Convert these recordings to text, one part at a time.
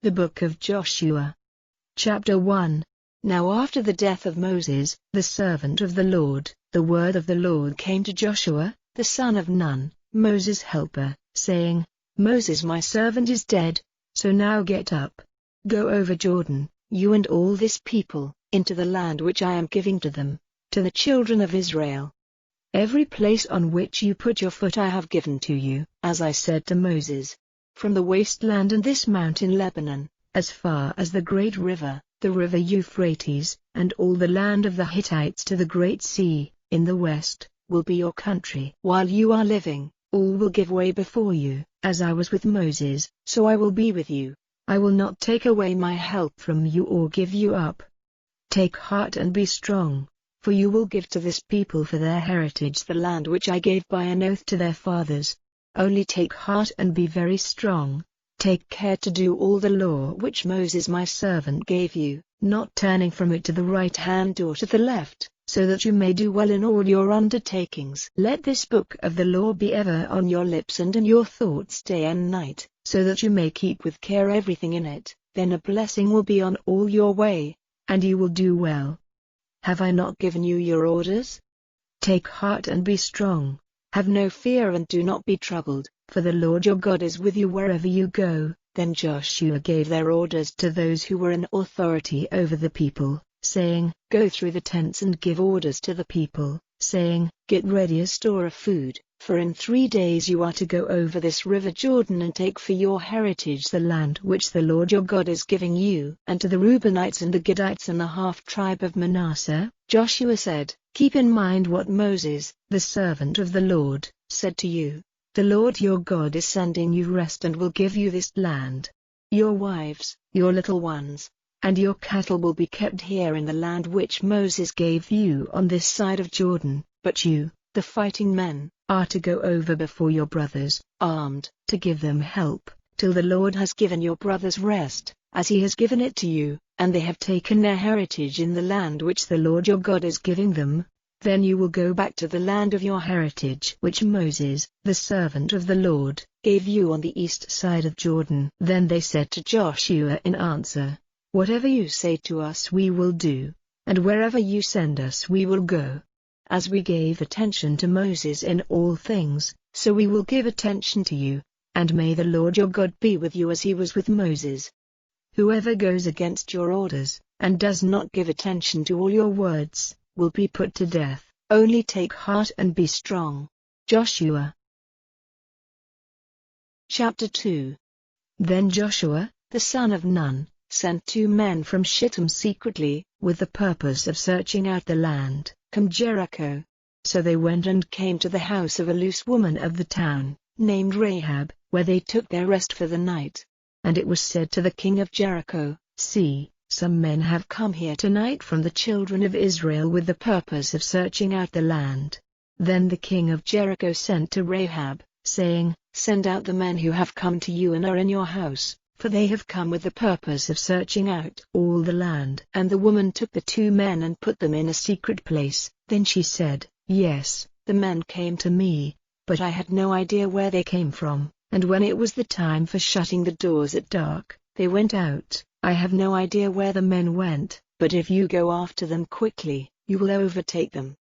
The Book of Joshua. Chapter 1. Now after the death of Moses, the servant of the Lord, the word of the Lord came to Joshua, the son of Nun, Moses' helper, saying, Moses my servant is dead, so now get up. Go over Jordan, you and all this people, into the land which I am giving to them, to the children of Israel. Every place on which you put your foot I have given to you, as I said to Moses. From the wasteland and this mountain Lebanon, as far as the great river, the river Euphrates, and all the land of the Hittites to the great sea, in the west, will be your country. While you are living, all will give way before you, as I was with Moses, so I will be with you. I will not take away my help from you or give you up. Take heart and be strong, for you will give to this people for their heritage the land which I gave by an oath to their fathers. Only take heart and be very strong. Take care to do all the law which Moses my servant gave you, not turning from it to the right hand or to the left, so that you may do well in all your undertakings. Let this book of the law be ever on your lips and in your thoughts day and night, so that you may keep with care everything in it. Then a blessing will be on all your way, and you will do well. Have I not given you your orders? Take heart and be strong. Have no fear and do not be troubled, for the Lord your God is with you wherever you go. Then Joshua gave their orders to those who were in authority over the people, saying, Go through the tents and give orders to the people, saying, Get ready a store of food, for in 3 days you are to go over this river Jordan and take for your heritage the land which the Lord your God is giving you. And to the Reubenites and the Gadites and the half-tribe of Manasseh, Joshua said, Keep in mind what Moses, the servant of the Lord, said to you. The Lord your God is sending you rest and will give you this land. Your wives, your little ones, and your cattle will be kept here in the land which Moses gave you on this side of Jordan, but you, the fighting men, are to go over before your brothers, armed, to give them help, till the Lord has given your brothers rest, as he has given it to you, and they have taken their heritage in the land which the Lord your God is giving them. Then you will go back to the land of your heritage which Moses, the servant of the Lord, gave you on the east side of Jordan. Then they said to Joshua in answer, Whatever you say to us we will do, and wherever you send us we will go. As we gave attention to Moses in all things, so we will give attention to you, and may the Lord your God be with you as he was with Moses. Whoever goes against your orders, and does not give attention to all your words, will be put to death. Only take heart and be strong. Joshua. Chapter 2. Then Joshua, the son of Nun, sent 2 men from Shittim secretly, with the purpose of searching out the land, come Jericho. So they went and came to the house of a loose woman of the town, named Rahab, where they took their rest for the night. And it was said to the king of Jericho, See, some men have come here tonight from the children of Israel with the purpose of searching out the land. Then the king of Jericho sent to Rahab, saying, Send out the men who have come to you and are in your house, for they have come with the purpose of searching out all the land. And the woman took the 2 men and put them in a secret place. Then she said, Yes, the men came to me, but I had no idea where they came from, and when it was the time for shutting the doors at dark, they went out. I have no idea where the men went, but if you go after them quickly, you will overtake them.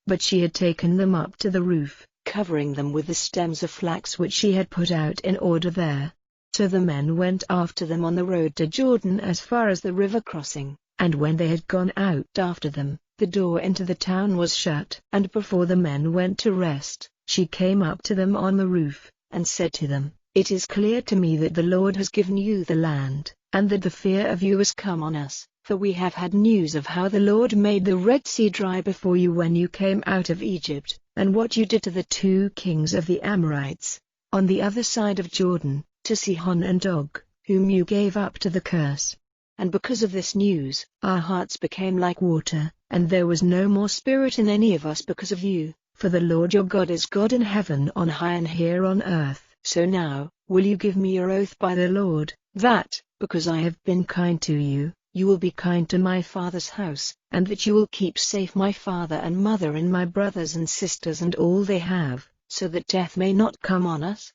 But she had taken them up to the roof, covering them with the stems of flax which she had put out in order there. So the men went after them on the road to Jordan as far as the river crossing, and when they had gone out after them, the door into the town was shut. And before the men went to rest, she came up to them on the roof, and said to them, It is clear to me that the Lord has given you the land, and that the fear of you has come on us, for we have had news of how the Lord made the Red Sea dry before you when you came out of Egypt, and what you did to the 2 kings of the Amorites, on the other side of Jordan, to Sihon and Og, whom you gave up to the curse. And because of this news, our hearts became like water, and there was no more spirit in any of us because of you, for the Lord your God is God in heaven on high and here on earth. So now, will you give me your oath by the Lord, that, because I have been kind to you, you will be kind to my father's house, and that you will keep safe my father and mother and my brothers and sisters and all they have, so that death may not come on us?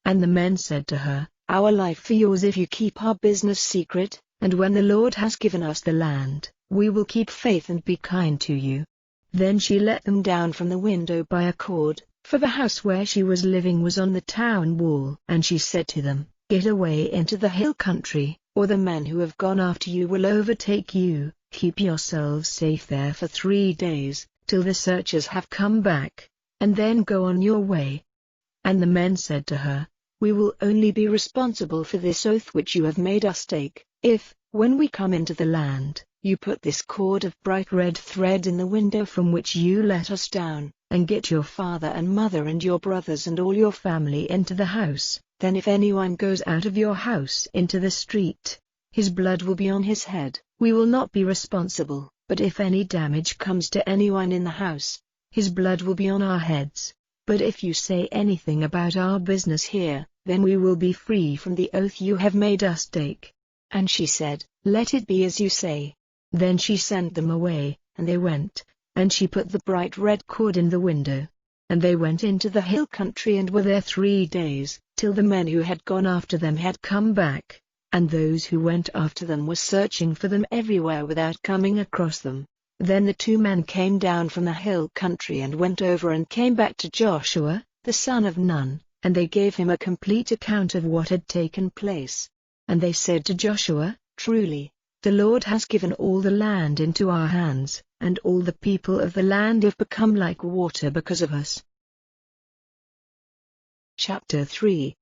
And the men said to her, our life for yours if you keep our business secret, and when the Lord has given us the land, we will keep faith and be kind to you." Then she let them down from the window by a cord, for the house where she was living was on the town wall. And she said to them, "Get away into the hill country, or the men who have gone after you will overtake you. Keep yourselves safe there for 3 days, till the searchers have come back, and then go on your way." And the men said to her, "We will only be responsible for this oath which you have made us take, if, when we come into the land, you put this cord of bright red thread in the window from which you let us down, and get your father and mother and your brothers and all your family into the house. Then if anyone goes out of your house into the street, his blood will be on his head. We will not be responsible, but if any damage comes to anyone in the house, his blood will be on our heads. But if you say anything about our business here, then we will be free from the oath you have made us take." And she said, "Let it be as you say." Then she sent them away, and they went, and she put the bright red cord in the window. And they went into the hill country and were there 3 days, till the men who had gone after them had come back, and those who went after them were searching for them everywhere without coming across them. Then the 2 men came down from the hill country and went over and came back to Joshua, the son of Nun, and they gave him a complete account of what had taken place. And they said to Joshua, "Truly, the Lord has given all the land into our hands, and all the people of the land have become like water because of us." Chapter 3.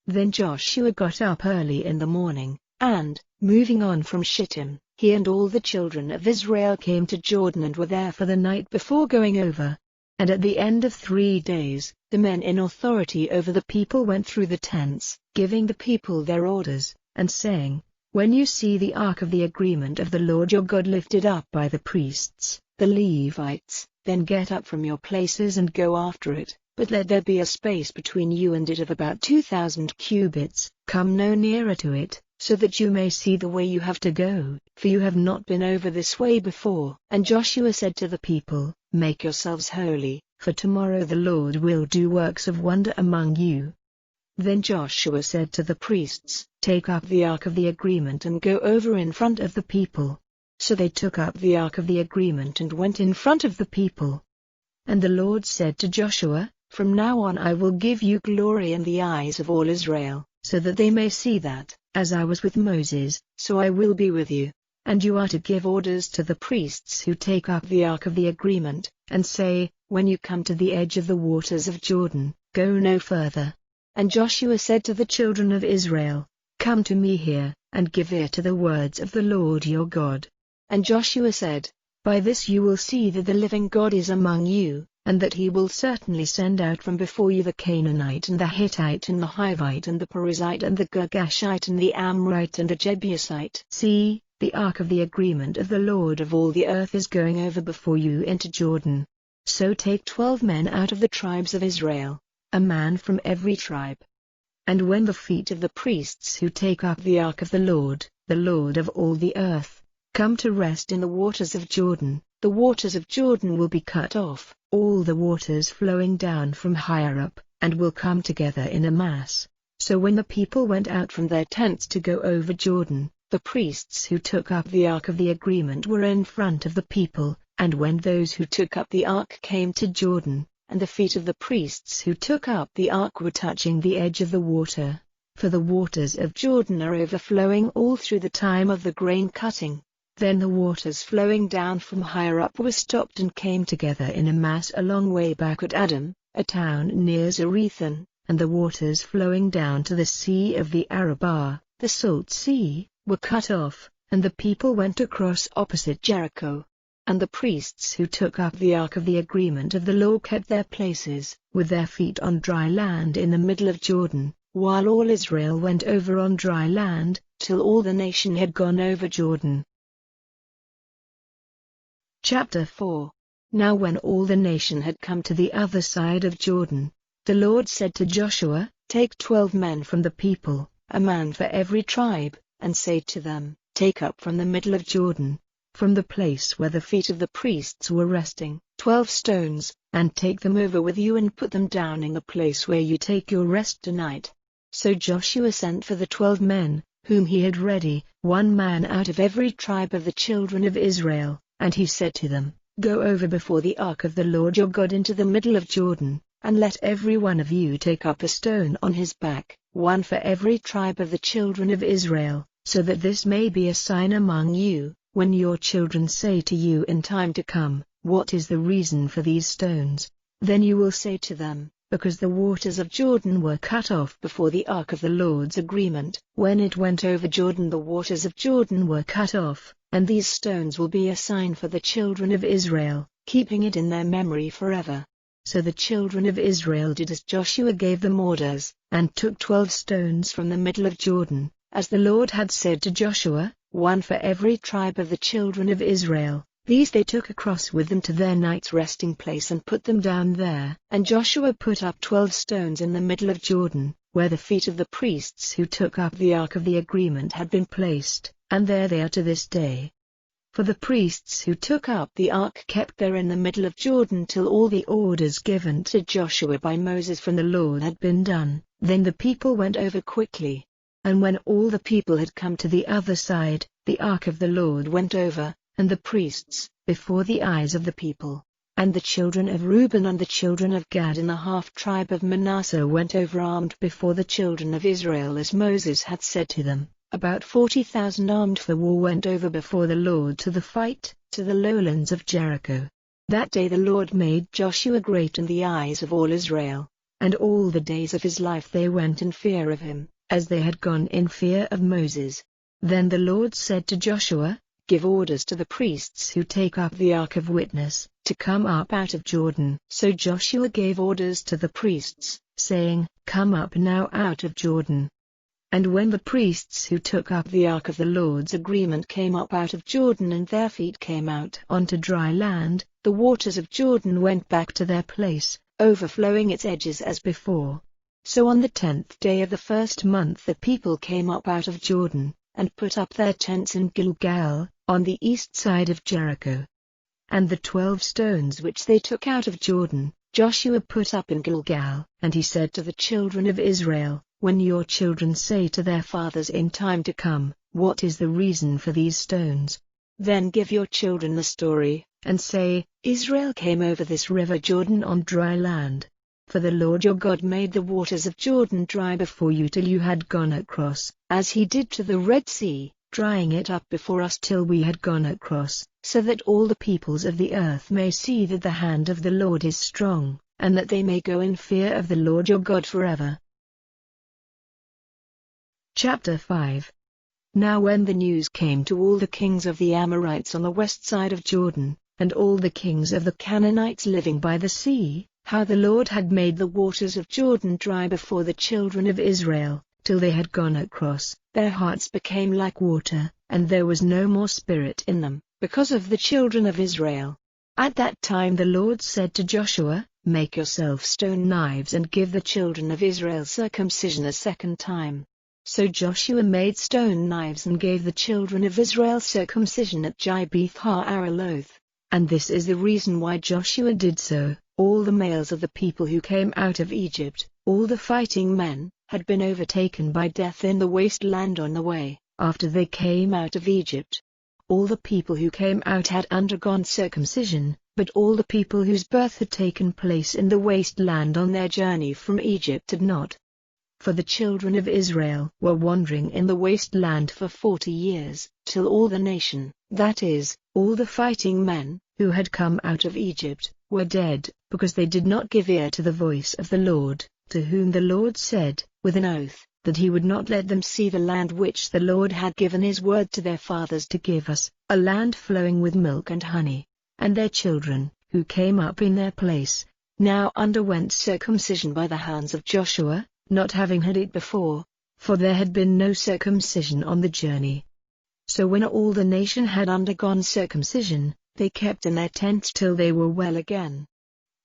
Then Joshua got up early in the morning, and, moving on from Shittim, he and all the children of Israel came to Jordan and were there for the night before going over. And at the end of 3 days, the men in authority over the people went through the tents, giving the people their orders, and saying, "When you see the ark of the agreement of the Lord your God lifted up by the priests, the Levites, then get up from your places and go after it, but let there be a space between you and it of about 2,000 cubits, come no nearer to it, so that you may see the way you have to go, for you have not been over this way before." And Joshua said to the people, "Make yourselves holy, for tomorrow the Lord will do works of wonder among you." Then Joshua said to the priests, "Take up the ark of the agreement and go over in front of the people." So they took up the ark of the agreement and went in front of the people. And the Lord said to Joshua, "From now on I will give you glory in the eyes of all Israel, so that they may see that, as I was with Moses, so I will be with you. And you are to give orders to the priests who take up the ark of the agreement, and say, when you come to the edge of the waters of Jordan, go no further." And Joshua said to the children of Israel, "Come to me here, and give ear to the words of the Lord your God." And Joshua said, "By this you will see that the living God is among you, and that he will certainly send out from before you the Canaanite and the Hittite and the Hivite and the Perizzite and the Girgashite and the Amorite and the Jebusite. See, the ark of the agreement of the Lord of all the earth is going over before you into Jordan. So take 12 men out of the tribes of Israel, a man from every tribe. And when the feet of the priests who take up the ark of the Lord of all the earth, come to rest in the waters of Jordan, the waters of Jordan will be cut off, all the waters flowing down from higher up, and will come together in a mass." So when the people went out from their tents to go over Jordan, the priests who took up the ark of the agreement were in front of the people, and when those who took up the ark came to Jordan, and the feet of the priests who took up the ark were touching the edge of the water, for the waters of Jordan are overflowing all through the time of the grain cutting, then the waters flowing down from higher up were stopped and came together in a mass a long way back at Adam, a town near Zarethan, and the waters flowing down to the sea of the Arabah, the Salt Sea, were cut off, and the people went across opposite Jericho. And the priests who took up the ark of the agreement of the law kept their places, with their feet on dry land in the middle of Jordan, while all Israel went over on dry land, till all the nation had gone over Jordan. Chapter 4. Now when all the nation had come to the other side of Jordan, the Lord said to Joshua, "Take 12 men from the people, a man for every tribe, and say to them, Take up from the middle of Jordan, from the place where the feet of the priests were resting, 12 stones, and take them over with you and put them down in the place where you take your rest tonight. So Joshua sent for the 12 men, whom he had ready, 1 man out of every tribe of the children of Israel, and he said to them, Go over before the ark of the Lord your God into the middle of Jordan, and let every one of you take up a stone on his back, 1 for every tribe of the children of Israel, so that this may be a sign among you, when your children say to you in time to come, What is the reason for these stones? Then you will say to them, Because the waters of Jordan were cut off before the ark of the Lord's agreement. When it went over Jordan, the waters of Jordan were cut off, and these stones will be a sign for the children of Israel, keeping it in their memory forever. So the children of Israel did as Joshua gave them orders, and took 12 stones from the middle of Jordan, as the Lord had said to Joshua, 1 for every tribe of the children of Israel. These they took across with them to their night's resting place and put them down there. And Joshua put up 12 stones in the middle of Jordan, where the feet of the priests who took up the ark of the agreement had been placed, and there they are to this day. For the priests who took up the ark kept there in the middle of Jordan till all the orders given to Joshua by Moses from the Lord had been done. Then the people went over quickly. And when all the people had come to the other side, the ark of the Lord went over, and the priests, before the eyes of the people. And the children of Reuben and the children of Gad and the half-tribe of Manasseh went over armed before the children of Israel as Moses had said to them. About 40,000 armed for war went over before the Lord to the fight, to the lowlands of Jericho. That day the Lord made Joshua great in the eyes of all Israel, and all the days of his life they went in fear of him, as they had gone in fear of Moses. Then the Lord said to Joshua, Give orders to the priests who take up the ark of witness, to come up out of Jordan. So Joshua gave orders to the priests, saying, Come up now out of Jordan. And when the priests who took up the ark of the Lord's agreement came up out of Jordan and their feet came out onto dry land, the waters of Jordan went back to their place, overflowing its edges as before. So on the 10th day of the first month the people came up out of Jordan, and put up their tents in Gilgal, on the east side of Jericho. And the 12 stones which they took out of Jordan, Joshua put up in Gilgal. And he said to the children of Israel, When your children say to their fathers in time to come, What is the reason for these stones? Then give your children the story, and say, Israel came over this river Jordan on dry land. For the Lord your God made the waters of Jordan dry before you till you had gone across, as he did to the Red Sea, drying it up before us till we had gone across, so that all the peoples of the earth may see that the hand of the Lord is strong, and that they may go in fear of the Lord your God forever. Chapter 5. Now when the news came to all the kings of the Amorites on the west side of Jordan, and all the kings of the Canaanites living by the sea, how the Lord had made the waters of Jordan dry before the children of Israel, till they had gone across, their hearts became like water, and there was no more spirit in them, because of the children of Israel. At that time the Lord said to Joshua, Make yourself stone knives and give the children of Israel circumcision a second time. So Joshua made stone knives and gave the children of Israel circumcision at Gibeath ha-Araloth. And this is the reason why Joshua did so. All the males of the people who came out of Egypt, all the fighting men, had been overtaken by death in the wasteland on the way, after they came out of Egypt. All the people who came out had undergone circumcision, but all the people whose birth had taken place in the wasteland on their journey from Egypt had not. For the children of Israel were wandering in the wasteland for 40 years, till all the nation, that is, all the fighting men, who had come out of Egypt, were dead, because they did not give ear to the voice of the Lord, to whom the Lord said, with an oath, that he would not let them see the land which the Lord had given his word to their fathers to give us, a land flowing with milk and honey. And their children, who came up in their place, now underwent circumcision by the hands of Joshua, not having had it before, for there had been no circumcision on the journey. So when all the nation had undergone circumcision, they kept in their tents till they were well again.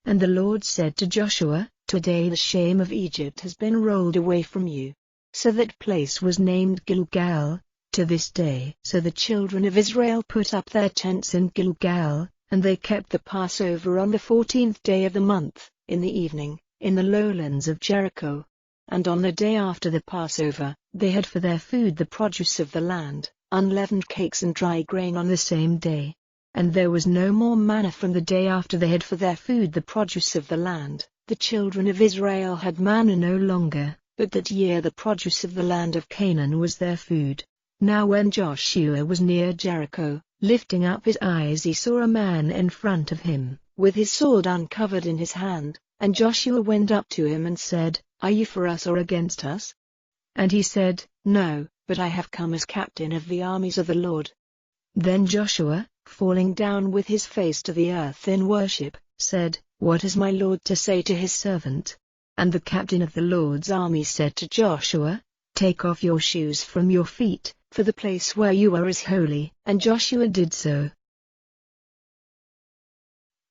And the Lord said to Joshua, Today the shame of Egypt has been rolled away from you. So that place was named Gilgal, to this day. So the children of Israel put up their tents in Gilgal, and they kept the Passover on the 14th day of the month, in the evening, in the lowlands of Jericho. And on the day after the Passover, they had for their food the produce of the land, unleavened cakes and dry grain on the same day. And there was no more manna from the day after they had for their food the produce of the land. The children of Israel had manna no longer, but that year the produce of the land of Canaan was their food. Now when Joshua was near Jericho, lifting up his eyes he saw a man in front of him, with his sword uncovered in his hand, and Joshua went up to him and said, "Are you for us or against us?" And he said, "No, but I have come as captain of the armies of the Lord." Then Joshua, falling down with his face to the earth in worship, said, "What has my Lord to say to his servant?" And the captain of the Lord's army said to Joshua, "Take off your shoes from your feet, for the place where you are is holy." And Joshua did so.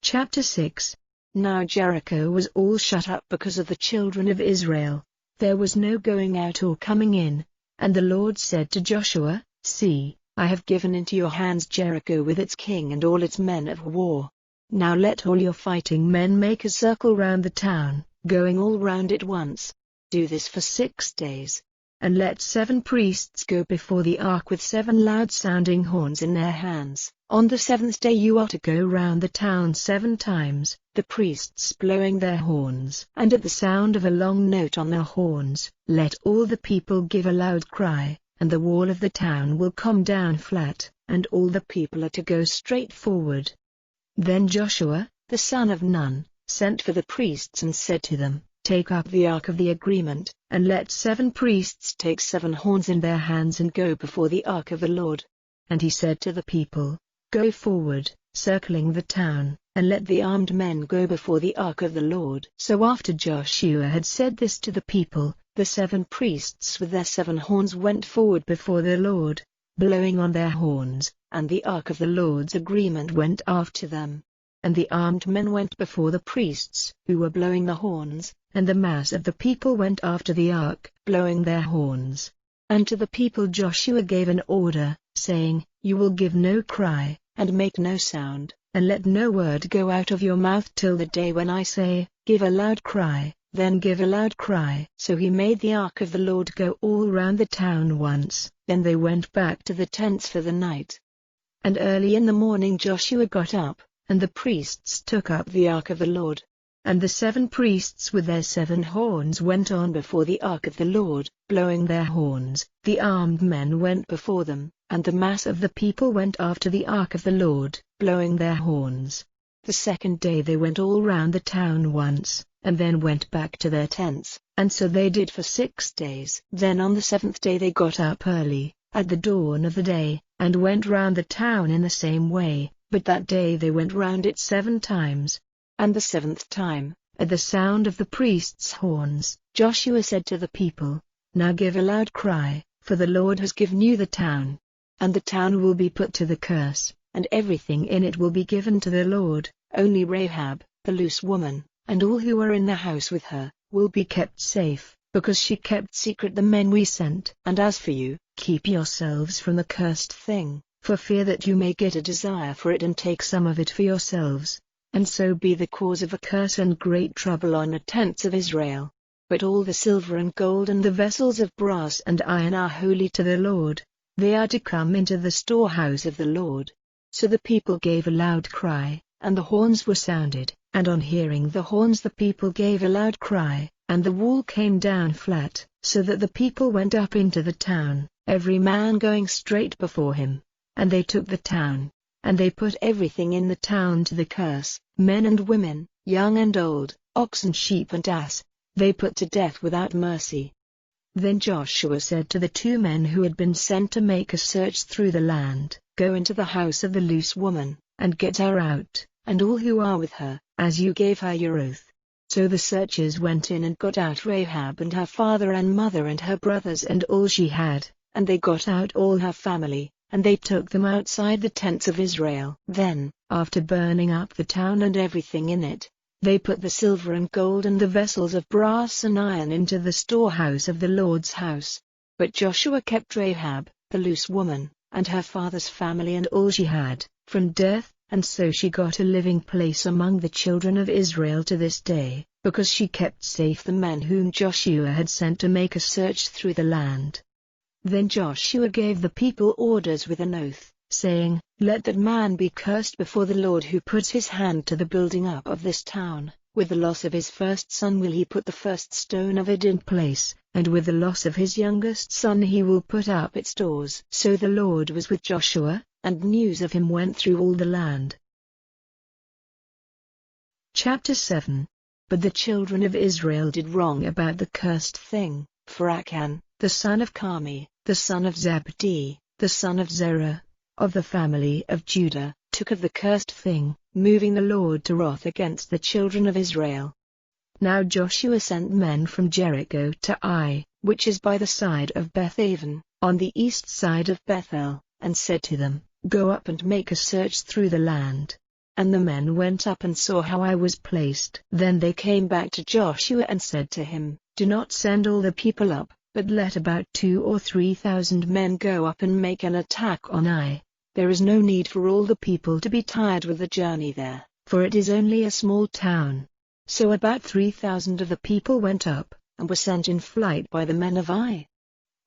Chapter 6. Now Jericho was all shut up because of the children of Israel. There was no going out or coming in. And the Lord said to Joshua, "See, I have given into your hands Jericho with its king and all its men of war. Now let all your fighting men make a circle round the town, going all round it once. Do this for 6 days. And let 7 priests go before the ark with 7 loud-sounding horns in their hands. On the 7th day you are to go round the town 7 times, the priests blowing their horns. And at the sound of a long note on their horns, let all the people give a loud cry, and the wall of the town will come down flat, and all the people are to go straight forward." Then Joshua, the son of Nun, sent for the priests and said to them, "Take up the ark of the agreement, and let 7 priests take 7 horns in their hands and go before the ark of the Lord." And he said to the people, "Go forward, circling the town, and let the armed men go before the ark of the Lord." So after Joshua had said this to the people, the 7 priests with their 7 horns went forward before the Lord, blowing on their horns, and the ark of the Lord's agreement went after them. And the armed men went before the priests, who were blowing the horns, and the mass of the people went after the ark, blowing their horns. And to the people Joshua gave an order, saying, "You will give no cry, and make no sound, and let no word go out of your mouth till the day when I say, 'Give a loud cry,' then give a loud cry." So he made the ark of the Lord go all round the town once, then they went back to the tents for the night. And early in the morning Joshua got up, and the priests took up the ark of the Lord. And the 7 priests with their 7 horns went on before the ark of the Lord, blowing their horns. The armed men went before them, and the mass of the people went after the ark of the Lord, blowing their horns. The 2nd day they went all round the town once, and then went back to their tents, and so they did for 6 days. Then on the 7th day they got up early, at the dawn of the day, and went round the town in the same way, but that day they went round it 7 times. And the 7th time, at the sound of the priests' horns, Joshua said to the people, "Now give a loud cry, for the Lord has given you the town. And the town will be put to the curse, and everything in it will be given to the Lord. Only Rahab, the loose woman, and all who are in the house with her, will be kept safe, because she kept secret the men we sent. And as for you, keep yourselves from the cursed thing, for fear that you may get a desire for it and take some of it for yourselves, and so be the cause of a curse and great trouble on the tents of Israel. But all the silver and gold and the vessels of brass and iron are holy to the Lord. They are to come into the storehouse of the Lord." So the people gave a loud cry, and the horns were sounded, and on hearing the horns the people gave a loud cry, and the wall came down flat, so that the people went up into the town, every man going straight before him. And they took the town, and they put everything in the town to the curse, men and women, young and old, ox and sheep and ass, they put to death without mercy. Then Joshua said to the 2 men who had been sent to make a search through the land, "Go into the house of the loose woman, and get her out, and all who are with her, as you gave her your oath." So the searchers went in and got out Rahab and her father and mother and her brothers and all she had, and they got out all her family, and they took them outside the tents of Israel. Then, after burning up the town and everything in it, they put the silver and gold and the vessels of brass and iron into the storehouse of the Lord's house. But Joshua kept Rahab, the loose woman, and her father's family and all she had, from death, and so she got a living place among the children of Israel to this day. because she kept safe the men whom Joshua had sent to make a search through the land. Then Joshua gave the people orders with an oath, saying, "Let that man be cursed before the Lord who puts his hand to the building up of this town. With the loss of his first son will he put the first stone of it in place, and with the loss of his youngest son he will put up its doors." So the Lord was with Joshua, and news of him went through all the land. Chapter 7. But the children of Israel did wrong about the cursed thing, for Achan, the son of Carmi, the son of Zabdi, the son of Zerah, of the family of Judah, took of the cursed thing, moving the Lord to wrath against the children of Israel. Now Joshua sent men from Jericho to Ai, which is by the side of Bethaven, on the east side of Bethel, and said to them, "Go up and make a search through the land." And the men went up and saw how I was placed. Then they came back to Joshua and said to him, "Do not send all the people up, but let about 2,000 or 3,000 men go up and make an attack on Ai. There is no need for all the people to be tired with the journey there, for it is only a small town." So about 3,000 of the people went up, and were sent in flight by the men of Ai.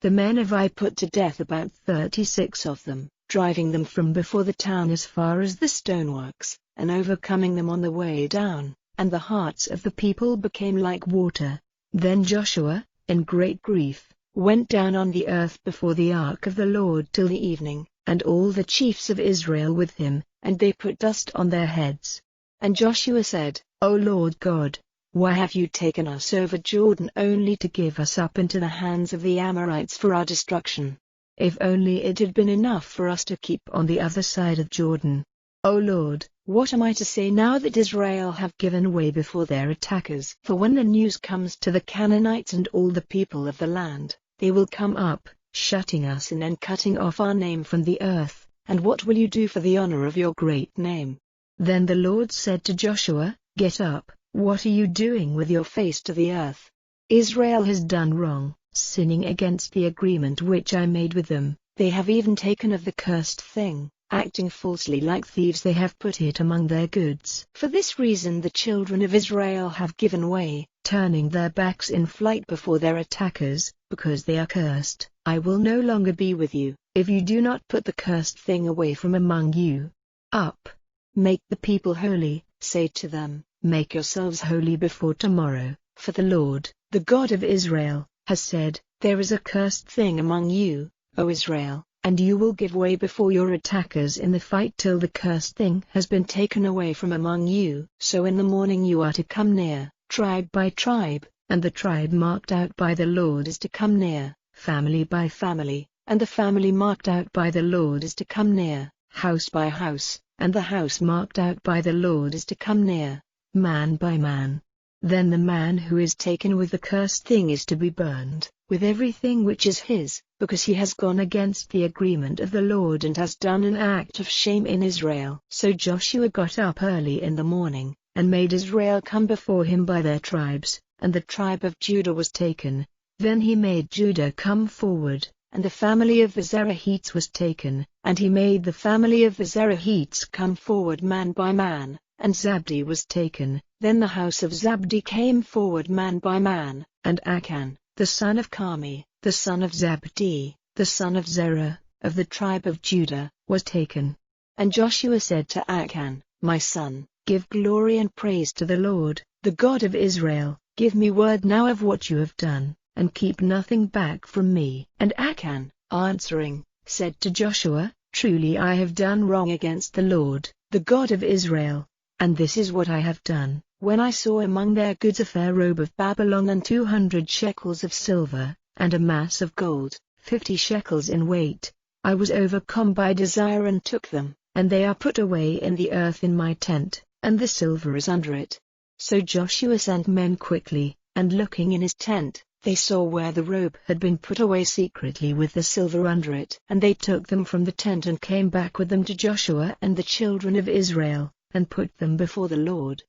The men of Ai put to death about 36 of them, driving them from before the town as far as the stoneworks, and overcoming them on the way down, and the hearts of the people became like water. Then Joshua, in great grief, went down on the earth before the ark of the Lord till the evening, and all the chiefs of Israel with him, and they put dust on their heads. And Joshua said, "O Lord God, why have you taken us over Jordan only to give us up into the hands of the Amorites for our destruction? If only it had been enough for us to keep on the other side of Jordan. O Lord, what am I to say now that Israel have given way before their attackers? For when the news comes to the Canaanites and all the people of the land, they will come up, shutting us in and cutting off our name from the earth. And what will you do for the honor of your great name?" Then the Lord said to Joshua, "Get up, what are you doing with your face to the earth? Israel has done wrong, sinning against the agreement which I made with them. They have even taken of the cursed thing, acting falsely like thieves they have put it among their goods. For this reason the children of Israel have given way, turning their backs in flight before their attackers, because they are cursed. I will no longer be with you, if you do not put the cursed thing away from among you. Up! Make the people holy, say to them, make yourselves holy before tomorrow, for the Lord, the God of Israel, has said, there is a cursed thing among you, O Israel, and you will give way before your attackers in the fight till the cursed thing has been taken away from among you. So in the morning you are to come near, tribe by tribe, and the tribe marked out by the Lord is to come near, family by family, and the family marked out by the Lord is to come near, house by house, and the house marked out by the Lord is to come near, man by man. Then the man who is taken with the cursed thing is to be burned, with everything which is his, because he has gone against the agreement of the Lord and has done an act of shame in Israel. So Joshua got up early in the morning, and made Israel come before him by their tribes, and the tribe of Judah was taken. Then he made Judah come forward, and the family of the Zerahites was taken, and he made the family of the Zerahites come forward man by man, and Zabdi was taken. Then the house of Zabdi came forward man by man, and Achan, the son of Carmi, the son of Zabdi, the son of Zerah, of the tribe of Judah, was taken. And Joshua said to Achan, "My son, give glory and praise to the Lord, the God of Israel. Give me word now of what you have done, and keep nothing back from me." And Achan, answering, said to Joshua, "Truly I have done wrong against the Lord, the God of Israel. And this is what I have done. When I saw among their goods a fair robe of Babylon and 200 shekels of silver, and a mass of gold, 50 shekels in weight, I was overcome by desire and took them, and they are put away in the earth in my tent, and the silver is under it." So Joshua sent men quickly, and looking in his tent, they saw where the robe had been put away secretly with the silver under it. And they took them from the tent and came back with them to Joshua and the children of Israel, and put them before the Lord.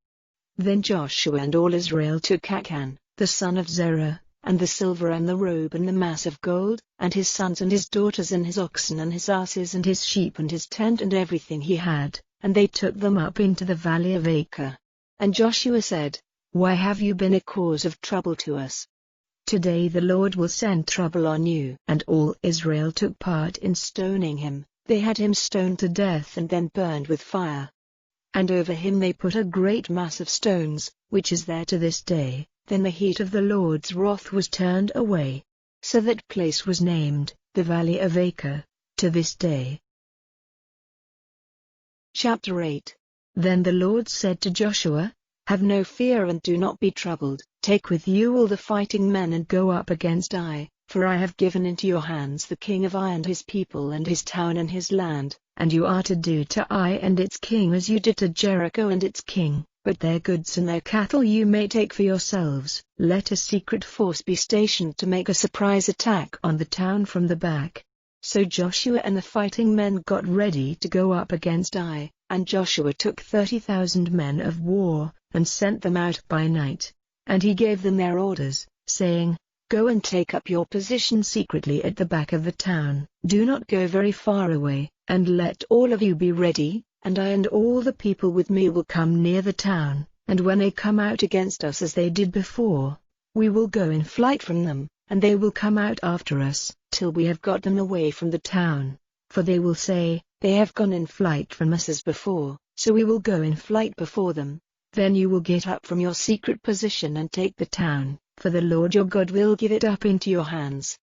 Then Joshua and all Israel took Achan, the son of Zerah, and the silver and the robe and the mass of gold, and his sons and his daughters and his oxen and his asses and his sheep and his tent and everything he had, and they took them up into the valley of Acre. And Joshua said, Why have you been a cause of trouble to us? Today the Lord will send trouble on you." And all Israel took part in stoning him. They had him stoned to death and then burned with fire. And over him they put a great mass of stones, which is there to this day. Then the heat of the Lord's wrath was turned away. So that place was named, the Valley of Acre, to this day. Chapter 8. Then the Lord said to Joshua, "Have no fear and do not be troubled. Take with you all the fighting men and go up against Ai, for I have given into your hands the king of Ai and his people and his town and his land, and you are to do to Ai and its king as you did to Jericho and its king, but their goods and their cattle you may take for yourselves. Let a secret force be stationed to make a surprise attack on the town from the back." So Joshua and the fighting men got ready to go up against Ai, and Joshua took 30,000 men of war, and sent them out by night. And he gave them their orders, saying, "Go and take up your position secretly at the back of the town. Do not go very far away, and let all of you be ready, and I and all the people with me will come near the town, and when they come out against us as they did before, we will go in flight from them, and they will come out after us, till we have got them away from the town. For they will say, 'They have gone in flight from us as before, so we will go in flight before them.' Then you will get up from your secret position and take the town, for the Lord your God will give it up into your hands.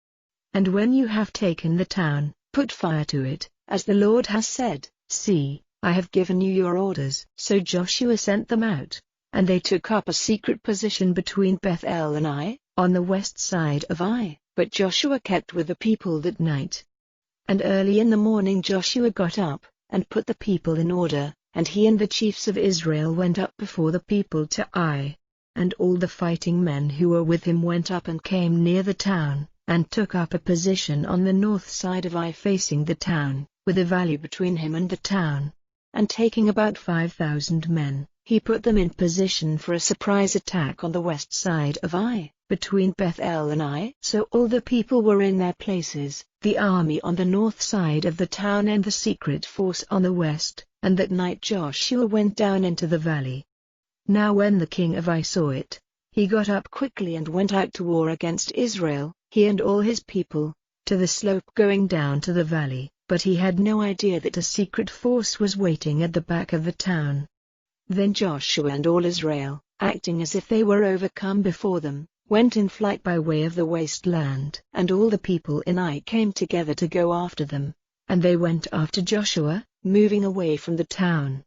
And when you have taken the town, put fire to it, as the Lord has said. See, I have given you your orders." So Joshua sent them out, and they took up a secret position between Bethel and Ai, on the west side of Ai, but Joshua kept with the people that night. And early in the morning Joshua got up, and put the people in order, and he and the chiefs of Israel went up before the people to Ai. And all the fighting men who were with him went up and came near the town, and took up a position on the north side of Ai facing the town, with a valley between him and the town. And taking about 5,000 men, he put them in position for a surprise attack on the west side of Ai, between Bethel and Ai. So all the people were in their places, the army on the north side of the town and the secret force on the west, and that night Joshua went down into the valley. Now when the king of Ai saw it, he got up quickly and went out to war against Israel, he and all his people, to the slope going down to the valley, but he had no idea that a secret force was waiting at the back of the town. Then Joshua and all Israel, acting as if they were overcome before them, went in flight by way of the wasteland. And all the people in Ai came together to go after them, and they went after Joshua, moving away from the town.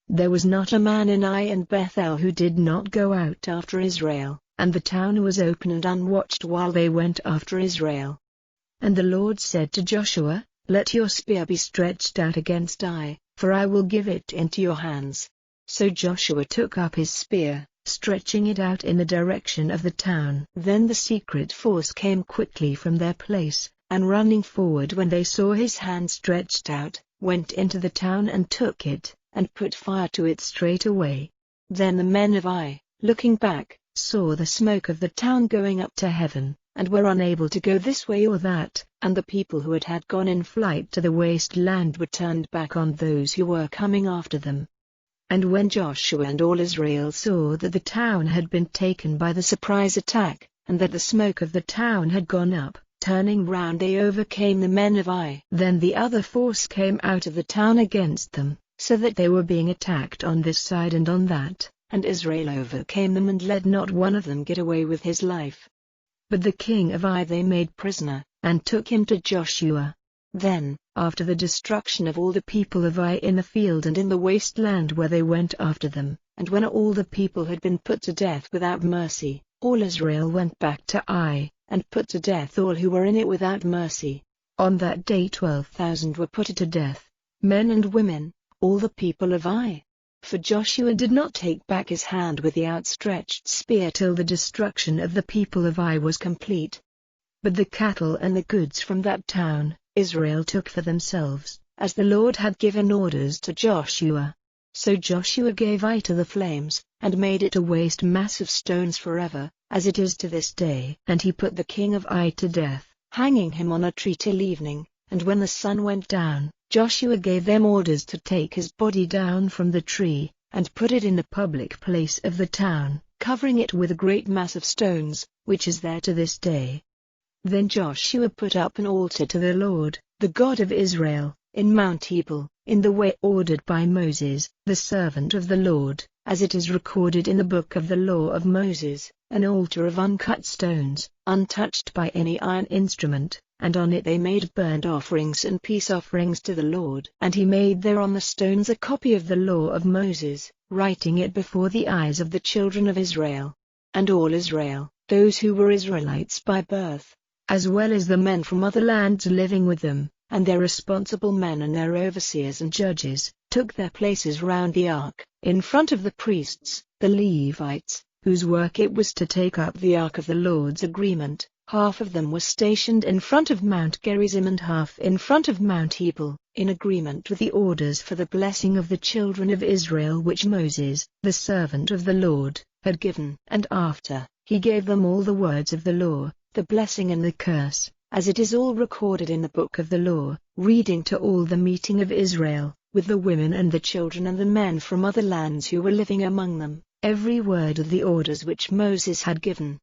There was not a man in Ai and Bethel who did not go out after Israel, and the town was open and unwatched while they went after Israel. And the Lord said to Joshua, "Let your spear be stretched out against Ai, for I will give it into your hands." So Joshua took up his spear, stretching it out in the direction of the town. Then the secret force came quickly from their place, and running forward when they saw his hand stretched out, went into the town and took it, and put fire to it straight away. Then the men of Ai, looking back, saw the smoke of the town going up to heaven, and were unable to go this way or that, and the people who had gone in flight to the wasteland were turned back on those who were coming after them. And when Joshua and all Israel saw that the town had been taken by the surprise attack, and that the smoke of the town had gone up, turning round they overcame the men of Ai. Then the other force came out of the town against them, so that they were being attacked on this side and on that, and Israel overcame them and let not one of them get away with his life. But the king of Ai they made prisoner, and took him to Joshua. Then, after the destruction of all the people of Ai in the field and in the wasteland where they went after them, and when all the people had been put to death without mercy, all Israel went back to Ai, and put to death all who were in it without mercy. On that day 12,000 were put to death, men and women, all the people of Ai. For Joshua did not take back his hand with the outstretched spear till the destruction of the people of Ai was complete. But the cattle and the goods from that town, Israel took for themselves, as the Lord had given orders to Joshua. So Joshua gave Ai to the flames, and made it a waste mass of stones forever, as it is to this day. And he put the king of Ai to death, hanging him on a tree till evening, and when the sun went down, Joshua gave them orders to take his body down from the tree, and put it in the public place of the town, covering it with a great mass of stones, which is there to this day. Then Joshua put up an altar to the Lord, the God of Israel, in Mount Ebal, in the way ordered by Moses, the servant of the Lord, as it is recorded in the book of the law of Moses, an altar of uncut stones, untouched by any iron instrument, and on it they made burnt offerings and peace offerings to the Lord. And he made there on the stones a copy of the law of Moses, writing it before the eyes of the children of Israel. And all Israel, those who were Israelites by birth, as well as the men from other lands living with them, and their responsible men and their overseers and judges, took their places round the ark, in front of the priests, the Levites, whose work it was to take up the ark of the Lord's agreement. Half of them was stationed in front of Mount Gerizim and half in front of Mount Ebal, in agreement with the orders for the blessing of the children of Israel which Moses, the servant of the Lord, had given. And after, he gave them all the words of the law, the blessing and the curse, as it is all recorded in the book of the law, reading to all the meeting of Israel, with the women and the children and the men from other lands who were living among them, every word of the orders which Moses had given.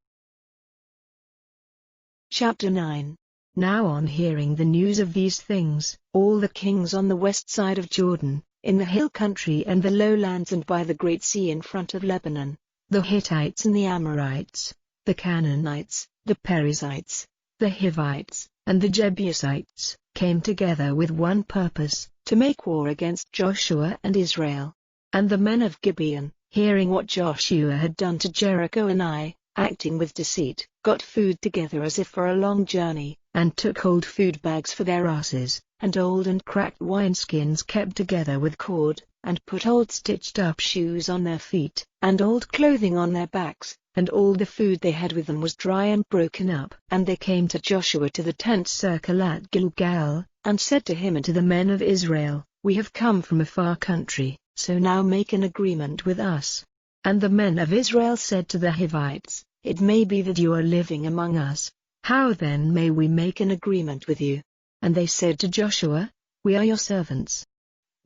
Chapter 9. Now on hearing the news of these things, all the kings on the west side of Jordan, in the hill country and the lowlands and by the great sea in front of Lebanon, the Hittites and the Amorites, the Canaanites, the Perizzites, the Hivites, and the Jebusites, came together with one purpose, to make war against Joshua and Israel. And the men of Gibeon, hearing what Joshua had done to Jericho and Ai, acting with deceit, got food together as if for a long journey, and took old food bags for their asses, and old and cracked wineskins kept together with cord, and put old stitched-up shoes on their feet, and old clothing on their backs, and all the food they had with them was dry and broken up. And they came to Joshua to the tent circle at Gilgal, and said to him and to the men of Israel, We have come from a far country, so now make an agreement with us. And the men of Israel said to the Hivites, It may be that you are living among us. How then may we make an agreement with you? And they said to Joshua, We are your servants.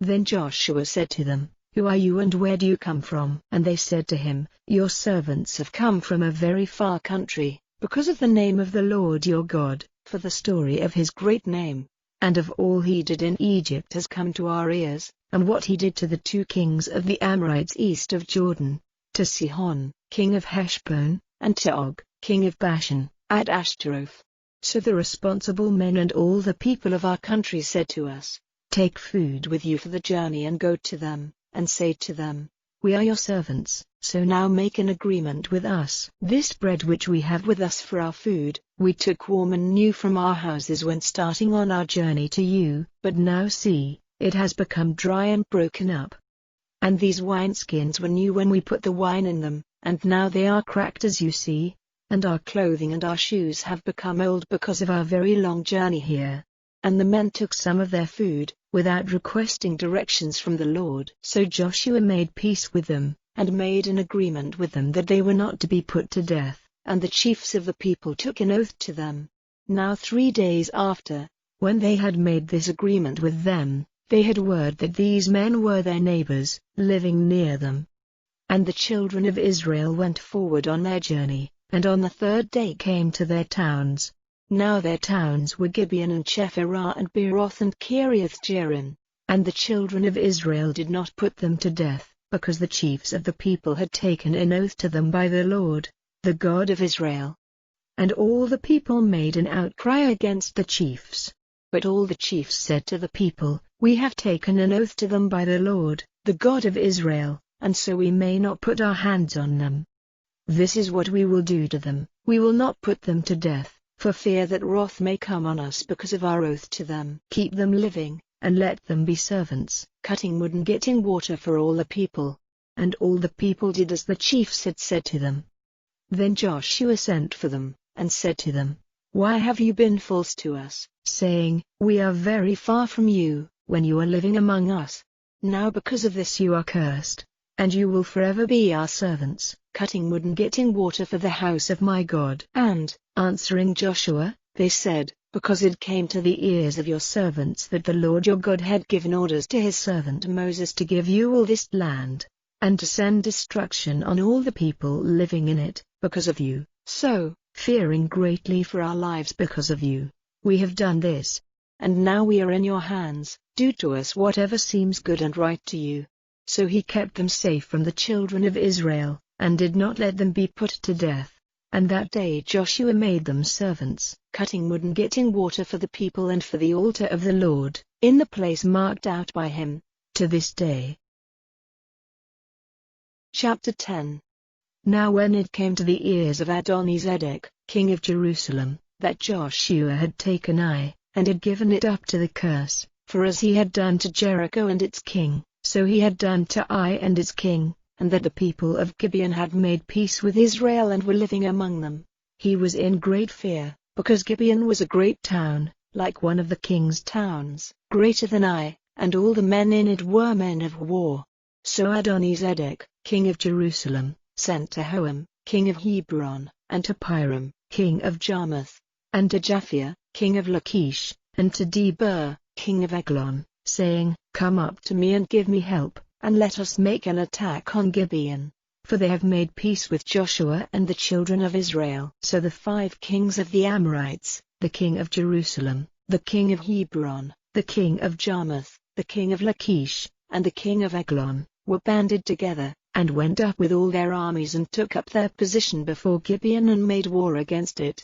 Then Joshua said to them, Who are you and where do you come from? And they said to him, Your servants have come from a very far country, because of the name of the Lord your God, for the story of his great name, and of all he did in Egypt has come to our ears, and what he did to the 2 kings of the Amorites east of Jordan, to Sihon, king of Heshbon, and to Og, king of Bashan, at Ashtaroth. So the responsible men and all the people of our country said to us, Take food with you for the journey and go to them, and say to them, We are your servants, so now make an agreement with us. This bread which we have with us for our food, we took warm and new from our houses when starting on our journey to you, but now see, it has become dry and broken up. And these wineskins were new when we put the wine in them, and now they are cracked as you see, and our clothing and our shoes have become old because of our very long journey here. And the men took some of their food, without requesting directions from the Lord. So Joshua made peace with them, and made an agreement with them that they were not to be put to death, and the chiefs of the people took an oath to them. Now 3 days after, when they had made this agreement with them, they had word that these men were their neighbors, living near them. And the children of Israel went forward on their journey, and on the 3rd day came to their towns. Now their towns were Gibeon and Chephirah and Beeroth and Kiriath-Jearim. And the children of Israel did not put them to death, because the chiefs of the people had taken an oath to them by the Lord, the God of Israel. And all the people made an outcry against the chiefs. But all the chiefs said to the people, We have taken an oath to them by the Lord, the God of Israel, and so we may not put our hands on them. This is what we will do to them, we will not put them to death, for fear that wrath may come on us because of our oath to them. Keep them living, and let them be servants, cutting wood and getting water for all the people. And all the people did as the chiefs had said to them. Then Joshua sent for them, and said to them, Why have you been false to us, saying, We are very far from you, when you are living among us? Now because of this you are cursed, and you will forever be our servants, cutting wood and getting water for the house of my God. And, answering Joshua, they said, Because it came to the ears of your servants that the Lord your God had given orders to his servant Moses to give you all this land, and to send destruction on all the people living in it, because of you. So, fearing greatly for our lives because of you, we have done this. And now we are in your hands, do to us whatever seems good and right to you. So he kept them safe from the children of Israel, and did not let them be put to death. And that day Joshua made them servants, cutting wood and getting water for the people and for the altar of the Lord, in the place marked out by him, to this day. Chapter 10. Now when it came to the ears of Adonizedek, king of Jerusalem, that Joshua had taken Ai, and had given it up to the curse, for as he had done to Jericho and its king, so he had done to Ai and its king, and that the people of Gibeon had made peace with Israel and were living among them, he was in great fear, because Gibeon was a great town, like one of the king's towns, greater than Ai, and all the men in it were men of war. So Adonizedek, king of Jerusalem, sent to Hoam, king of Hebron, and to Piram, king of Jarmuth, and to Japhia, king of Lachish, and to Debir, king of Eglon, saying, Come up to me and give me help, and let us make an attack on Gibeon. For they have made peace with Joshua and the children of Israel. So the 5 kings of the Amorites, the king of Jerusalem, the king of Hebron, the king of Jarmuth, the king of Lachish, and the king of Eglon, were banded together, and went up with all their armies and took up their position before Gibeon and made war against it.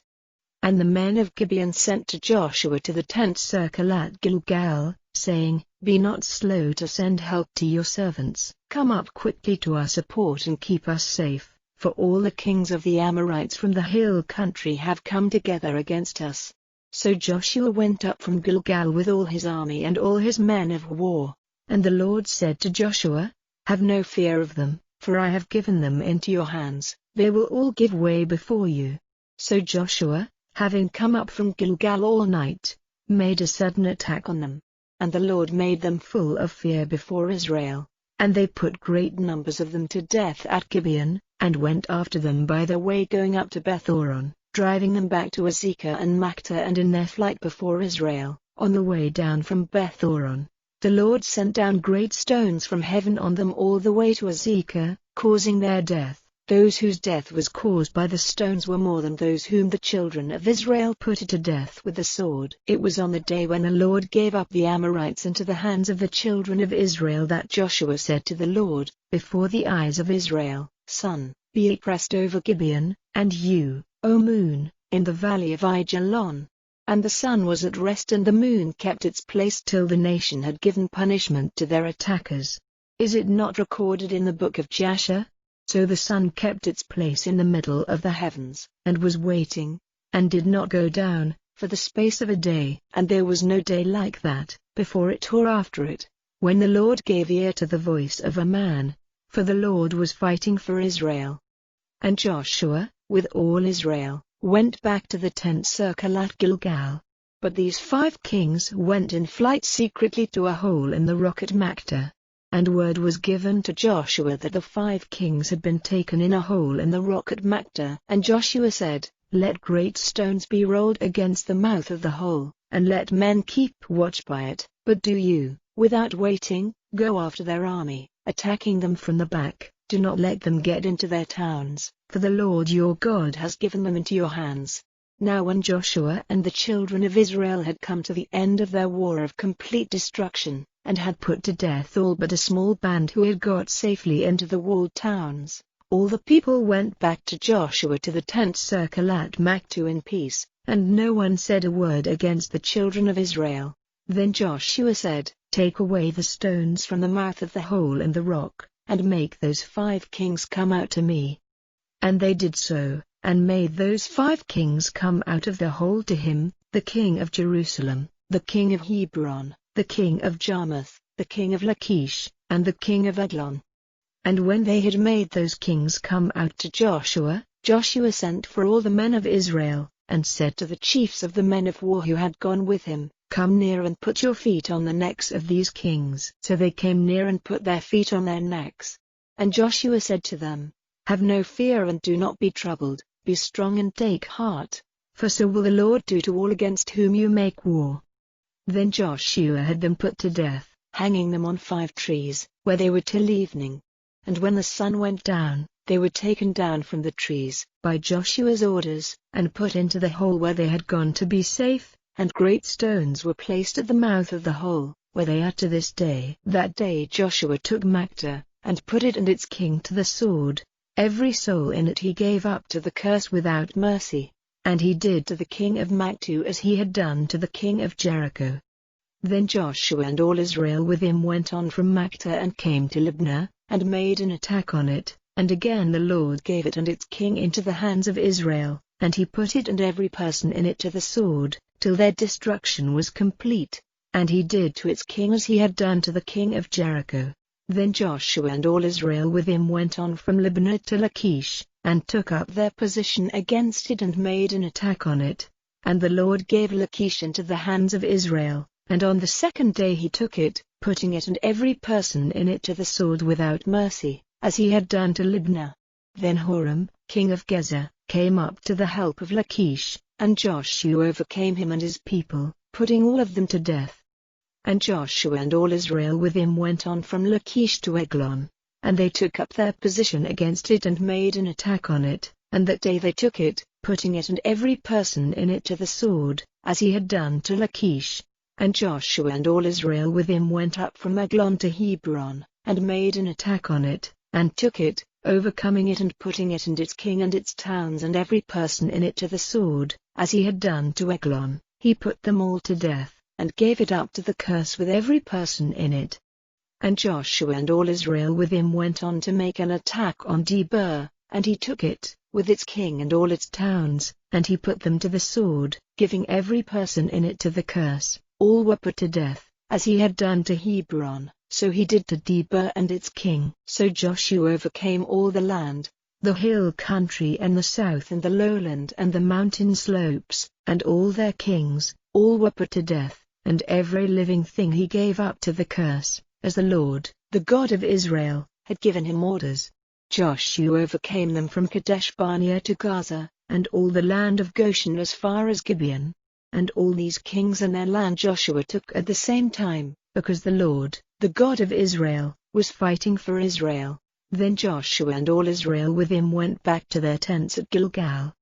And the men of Gibeon sent to Joshua to the tent circle at Gilgal, saying, Be not slow to send help to your servants, come up quickly to our support and keep us safe, for all the kings of the Amorites from the hill country have come together against us. So Joshua went up from Gilgal with all his army and all his men of war. And the Lord said to Joshua, Have no fear of them, for I have given them into your hands, they will all give way before you. So Joshua, having come up from Gilgal all night, made a sudden attack on them. And the Lord made them full of fear before Israel, and they put great numbers of them to death at Gibeon, and went after them by the way going up to Beth-horon, driving them back to Azekah and Makta, and in their flight before Israel, on the way down from Beth-horon, the Lord sent down great stones from heaven on them all the way to Azekah, causing their death. Those whose death was caused by the stones were more than those whom the children of Israel put to death with the sword. It was on the day when the Lord gave up the Amorites into the hands of the children of Israel that Joshua said to the Lord, before the eyes of Israel, Sun, be oppressed over Gibeon, and you, O moon, in the valley of Ajalon. And the sun was at rest and the moon kept its place till the nation had given punishment to their attackers. Is it not recorded in the book of Jasher? So the sun kept its place in the middle of the heavens, and was waiting, and did not go down, for the space of a day. And there was no day like that, before it or after it, when the Lord gave ear to the voice of a man, for the Lord was fighting for Israel. And Joshua, with all Israel, went back to the tent circle at Gilgal. But these 5 kings went in flight secretly to a hole in the rock at Makta. And word was given to Joshua that the 5 kings had been taken in a hole in the rock at Makta. And Joshua said, Let great stones be rolled against the mouth of the hole, and let men keep watch by it. But do you, without waiting, go after their army, attacking them from the back. Do not let them get into their towns, for the Lord your God has given them into your hands. Now when Joshua and the children of Israel had come to the end of their war of complete destruction, and had put to death all but a small band who had got safely into the walled towns, all the people went back to Joshua to the tent circle at Makta in peace, and no one said a word against the children of Israel. Then Joshua said, Take away the stones from the mouth of the hole in the rock, and make those 5 kings come out to me. And they did so, and made those 5 kings come out of the hole to him, the king of Jerusalem, the king of Hebron, the king of Jarmuth, the king of Lachish, and the king of Eglon. And when they had made those kings come out to Joshua, Joshua sent for all the men of Israel, and said to the chiefs of the men of war who had gone with him, Come near and put your feet on the necks of these kings. So they came near and put their feet on their necks. And Joshua said to them, Have no fear and do not be troubled, be strong and take heart, for so will the Lord do to all against whom you make war. Then Joshua had them put to death, hanging them on 5 trees, where they were till evening. and when the sun went down, they were taken down from the trees, by Joshua's orders, and put into the hole where they had gone to be safe, and great stones were placed at the mouth of the hole, where they are to this day. That day Joshua took Makta, and put it and its king to the sword. Every soul in it he gave up to the curse without mercy. And he did to the king of Makta as he had done to the king of Jericho. Then Joshua and all Israel with him went on from Makta and came to Libnah, and made an attack on it, and again the Lord gave it and its king into the hands of Israel, and he put it and every person in it to the sword, till their destruction was complete. And he did to its king as he had done to the king of Jericho. Then Joshua and all Israel with him went on from Libnah to Lachish, and took up their position against it and made an attack on it. And the Lord gave Lachish into the hands of Israel, and on the second day he took it, putting it and every person in it to the sword without mercy, as he had done to Libnah. Then Horam, king of Gezer, came up to the help of Lachish, and Joshua overcame him and his people, putting all of them to death. And Joshua and all Israel with him went on from Lachish to Eglon, and they took up their position against it and made an attack on it, and that day they took it, putting it and every person in it to the sword, as he had done to Lachish. And Joshua and all Israel with him went up from Eglon to Hebron, and made an attack on it, and took it, overcoming it and putting it and its king and its towns and every person in it to the sword, as he had done to Eglon. He put them all to death, and gave it up to the curse with every person in it. And Joshua and all Israel with him went on to make an attack on Debir, and he took it, with its king and all its towns, and he put them to the sword, giving every person in it to the curse. All were put to death, as he had done to Hebron, so he did to Debir and its king. So Joshua overcame all the land, the hill country and the south and the lowland and the mountain slopes, and all their kings. All were put to death, and every living thing he gave up to the curse, as the Lord, the God of Israel, had given him orders. Joshua overcame them from Kadesh Barnea to Gaza, and all the land of Goshen as far as Gibeon. And all these kings and their land Joshua took at the same time, because the Lord, the God of Israel, was fighting for Israel. Then Joshua and all Israel with him went back to their tents at Gilgal.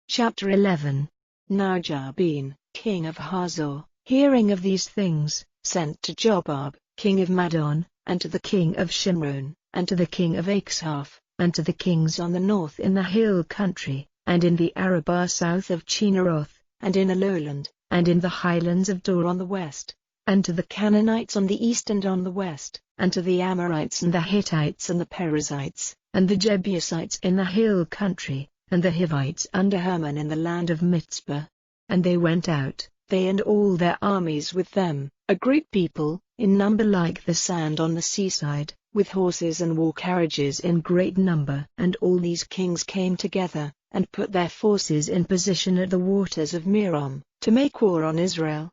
Chapter 11. Now Jabin, king of Hazor, hearing of these things, sent to Jobab, king of Madon, and to the king of Shimron, and to the king of Achshaph, and to the kings on the north in the hill country, and in the Arabah south of Chinneroth, and in the lowland, and in the highlands of Dor on the west, and to the Canaanites on the east and on the west, and to the Amorites and the Hittites and the Perizzites, and the Jebusites in the hill country, and the Hivites under Hermon in the land of Mitzpah. And they went out, they and all their armies with them, a great people, in number like the sand on the seaside, with horses and war carriages in great number. And all these kings came together, and put their forces in position at the waters of Merom, to make war on Israel.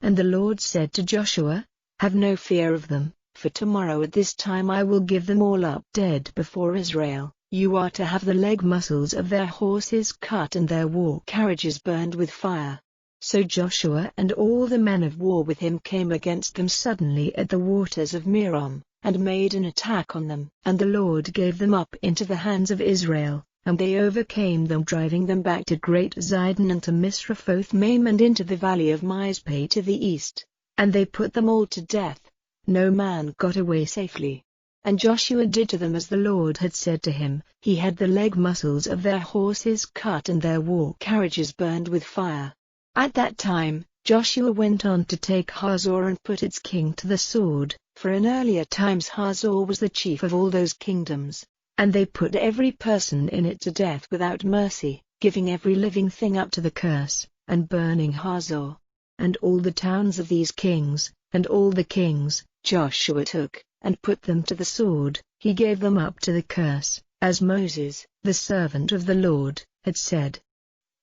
And the Lord said to Joshua, Have no fear of them, for tomorrow at this time I will give them all up dead before Israel. You are to have the leg muscles of their horses cut and their war carriages burned with fire. So Joshua and all the men of war with him came against them suddenly at the waters of Merom, and made an attack on them. And the Lord gave them up into the hands of Israel, and they overcame them, driving them back to Great Zidon and to Misrephoth-Maim and into the valley of Mizpeh to the east. And they put them all to death. No man got away safely. And Joshua did to them as the Lord had said to him. He had the leg muscles of their horses cut and their war carriages burned with fire. At that time, Joshua went on to take Hazor and put its king to the sword, for in earlier times Hazor was the chief of all those kingdoms. And they put every person in it to death without mercy, giving every living thing up to the curse, and burning Hazor. And all the towns of these kings, and all the kings, Joshua took, and put them to the sword. He gave them up to the curse, as Moses, the servant of the Lord, had said.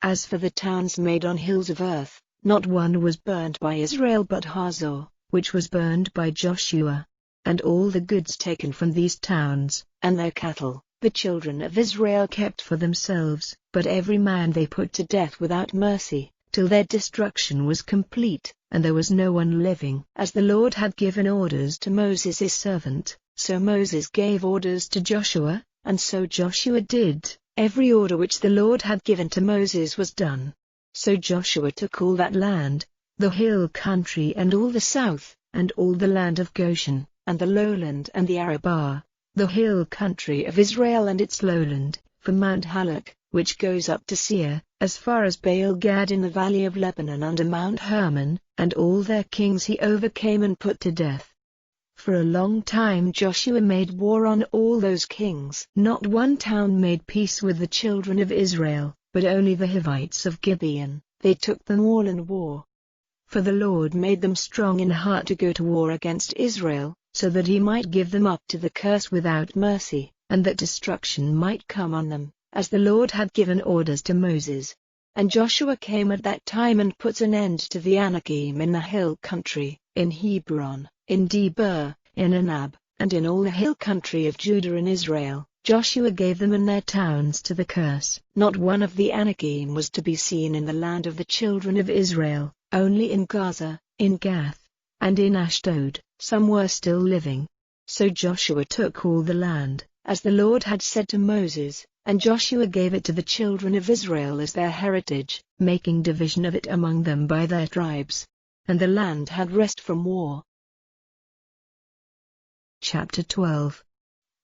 As for the towns made on hills of earth, not one was burned by Israel but Hazor, which was burned by Joshua. And all the goods taken from these towns, and their cattle, the children of Israel kept for themselves, but every man they put to death without mercy, till their destruction was complete, and there was no one living. As the Lord had given orders to Moses his servant, so Moses gave orders to Joshua, and so Joshua did. Every order which the Lord had given to Moses was done. So Joshua took all that land, the hill country and all the south, and all the land of Goshen, and the lowland and the Arabah, the hill country of Israel and its lowland, from Mount Halak, which goes up to Seir, as far as Baal-Gad in the valley of Lebanon under Mount Hermon, and all their kings he overcame and put to death. For a long time Joshua made war on all those kings. Not one town made peace with the children of Israel, but only the Hivites of Gibeon. They took them all in war. For the Lord made them strong in heart to go to war against Israel, so that he might give them up to the curse without mercy, and that destruction might come on them, as the Lord had given orders to Moses. And Joshua came at that time and put an end to the Anakim in the hill country, in Hebron, in Debir, in Anab, and in all the hill country of Judah and Israel. Joshua gave them and their towns to the curse. Not one of the Anakim was to be seen in the land of the children of Israel, only in Gaza, in Gath, and in Ashdod, some were still living. So Joshua took all the land, as the Lord had said to Moses, and Joshua gave it to the children of Israel as their heritage, making division of it among them by their tribes. And the land had rest from war. Chapter 12.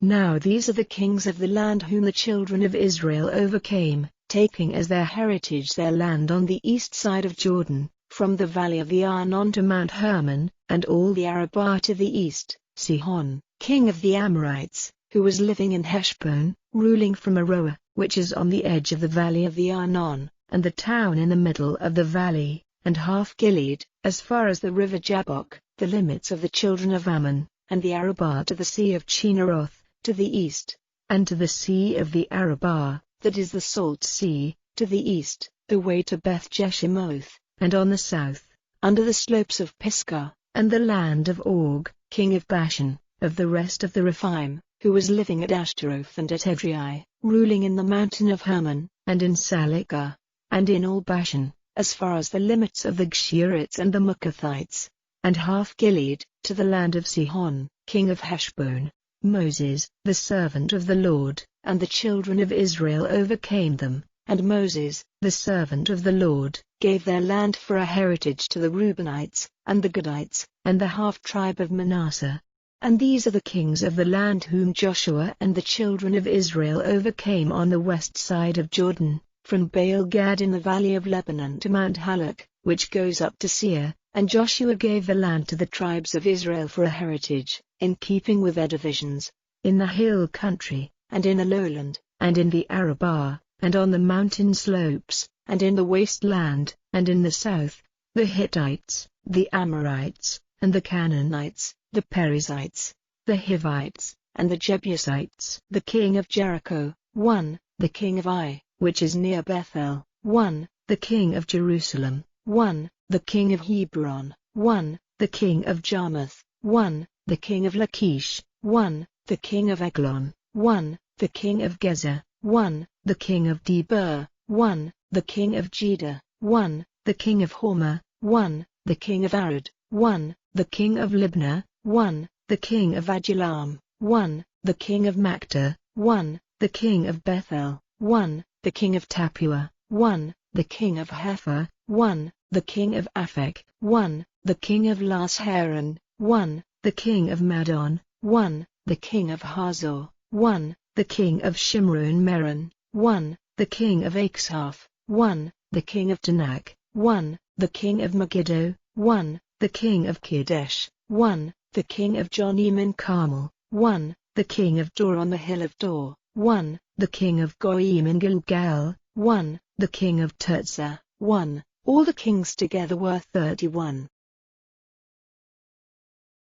Now these are the kings of the land whom the children of Israel overcame, taking as their heritage their land on the east side of Jordan, from the valley of the Arnon to Mount Hermon, and all the Arabah to the east. Sihon, king of the Amorites, who was living in Heshbon, ruling from Aroer, which is on the edge of the valley of the Arnon, and the town in the middle of the valley, and half Gilead, as far as the river Jabbok, the limits of the children of Ammon, and the Arabah to the sea of Chinneroth, to the east, and to the sea of the Arabah, that is the Salt Sea, to the east, the way to Beth-Jeshimoth, and on the south, under the slopes of Pisgah, and the land of Og, king of Bashan, of the rest of the Rephaim, who was living at Ashtaroth and at Edrei, ruling in the mountain of Hermon, and in Salekah, and in all Bashan, as far as the limits of the Geshurites and the Maacathites, and half Gilead, to the land of Sihon, king of Heshbon. Moses, the servant of the Lord, and the children of Israel overcame them, and Moses, the servant of the Lord, gave their land for a heritage to the Reubenites, and the Gadites, and the half-tribe of Manasseh. And these are the kings of the land whom Joshua and the children of Israel overcame on the west side of Jordan, from Baal-Gad in the valley of Lebanon to Mount Halak, which goes up to Seir, and Joshua gave the land to the tribes of Israel for a heritage, in keeping with their divisions, in the hill country, and in the lowland, and in the Arabah, and on the mountain slopes, and in the wasteland, and in the south, the Hittites, the Amorites, and the Canaanites, the Perizzites, the Hivites, and the Jebusites. The king of Jericho, 1, the king of Ai, which is near Bethel, 1, the king of Jerusalem, 1, the king of Hebron, 1, the king of Jarmuth, 1, the king of Lachish, 1, the king of Eglon, 1, the king of Gezer, 1, the king of Debir, 1, the king of Judah, 1, the king of Hormah, 1, the king of Arad, 1, the king of Libnah, 1, the king of Adullam, 1, the king of Makter, 1, the king of Bethel, 1, the king of Tappuah, 1, the king of Hepher, 1, the king of Aphek, 1, the king of Las-Haran, 1, the king of Madon, 1, the king of Hazor, 1, the king of Shimron-Meron, 1, the king of Achshaph, 1, the king of Tanak, 1, the king of Megiddo, 1, the king of Kadesh, 1, the king of Jonim in Carmel, 1, the king of Dor on the hill of Dor, 1, the king of Goyim in Gilgal, 1, the king of Tirzah, 1, all the kings together were 31.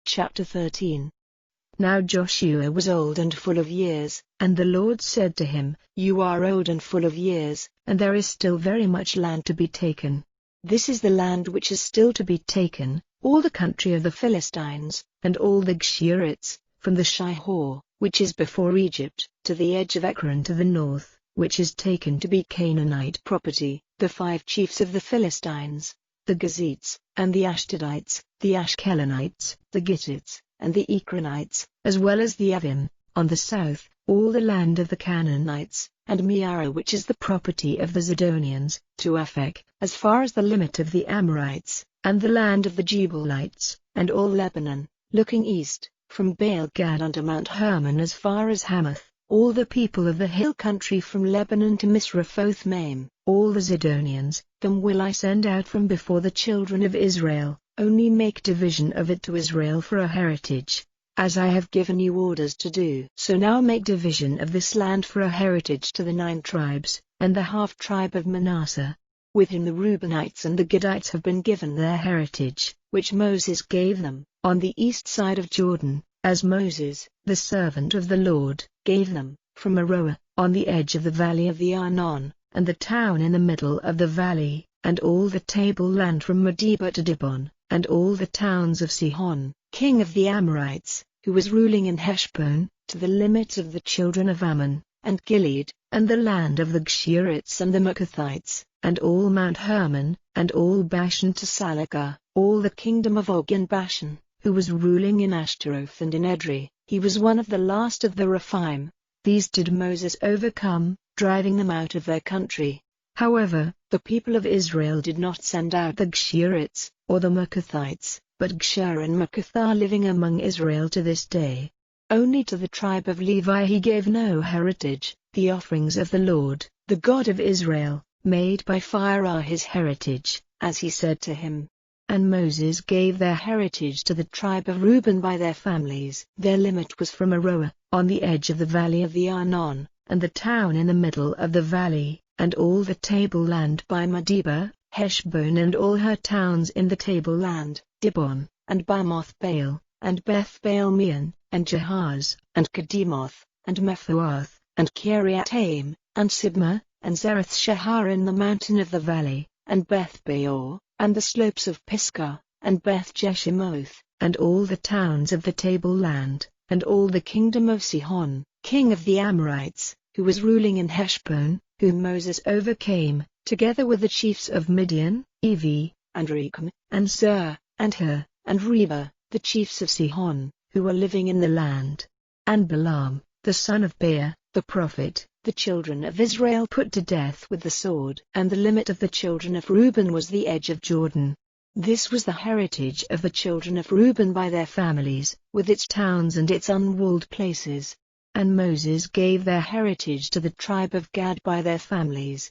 Chapter 13. Now Joshua was old and full of years, and the Lord said to him, You are old and full of years, and there is still very much land to be taken. This is the land which is still to be taken, all the country of the Philistines, and all the Geshurites, from the Shihor, which is before Egypt, to the edge of Ekron to the north, which is taken to be Canaanite property, the 5 chiefs of the Philistines, the Gazites, and the Ashdodites, the Ashkelonites, the Gittites, and the Ekronites, as well as the Avim, on the south, all the land of the Canaanites, and Meara, which is the property of the Zidonians, to Aphek, as far as the limit of the Amorites, and the land of the Jebusites, and all Lebanon, looking east, from Baal-Gad unto Mount Hermon as far as Hamath, all the people of the hill country from Lebanon to Misrephoth-Maim, all the Zidonians, them will I send out from before the children of Israel, only make division of it to Israel for a heritage, as I have given you orders to do. So now make division of this land for a heritage to the 9 tribes, and the half-tribe of Manasseh. With him the Reubenites and the Gadites have been given their heritage, which Moses gave them, on the east side of Jordan, as Moses, the servant of the Lord, gave them, from Aroer, on the edge of the valley of the Arnon, and the town in the middle of the valley, and all the tableland from Medeba to Dibon, and all the towns of Sihon, king of the Amorites, who was ruling in Heshbon, to the limits of the children of Ammon, and Gilead, and the land of the Geshurites and the Maacathites, and all Mount Hermon, and all Bashan to Salakah, all the kingdom of Og in Bashan, who was ruling in Ashtaroth and in Edrei. He was one of the last of the Rephaim. These did Moses overcome, driving them out of their country. However, the people of Israel did not send out the Geshurites, or the Maacathites, but Geshur and Maacath are living among Israel to this day. Only to the tribe of Levi he gave no heritage. The offerings of the Lord, the God of Israel, made by fire are his heritage, as he said to him. And Moses gave their heritage to the tribe of Reuben by their families. Their limit was from Aroer, on the edge of the valley of the Arnon, and the town in the middle of the valley, and all the tableland by Medeba, Heshbon and all her towns in the tableland, Dibon, and Bamoth Baal, and Beth Baal-meon, and Jahaz, and Kedemoth, and Mephaath, and Kiriataim, and Sibmah, and Zereth-Shahar in the mountain of the valley, and Beth-Peor, and the slopes of Pisgah, and Beth-Jeshimoth, and all the towns of the tableland, and all the kingdom of Sihon, king of the Amorites, who was ruling in Heshbon, whom Moses overcame, together with the chiefs of Midian, Evi, and Rekem, and Zur, and Hur, and Reba, the chiefs of Sihon, who were living in the land. And Balaam, the son of Beor, the prophet, the children of Israel put to death with the sword. And the limit of the children of Reuben was the edge of Jordan. This was the heritage of the children of Reuben by their families, with its towns and its unwalled places. And Moses gave their heritage to the tribe of Gad by their families.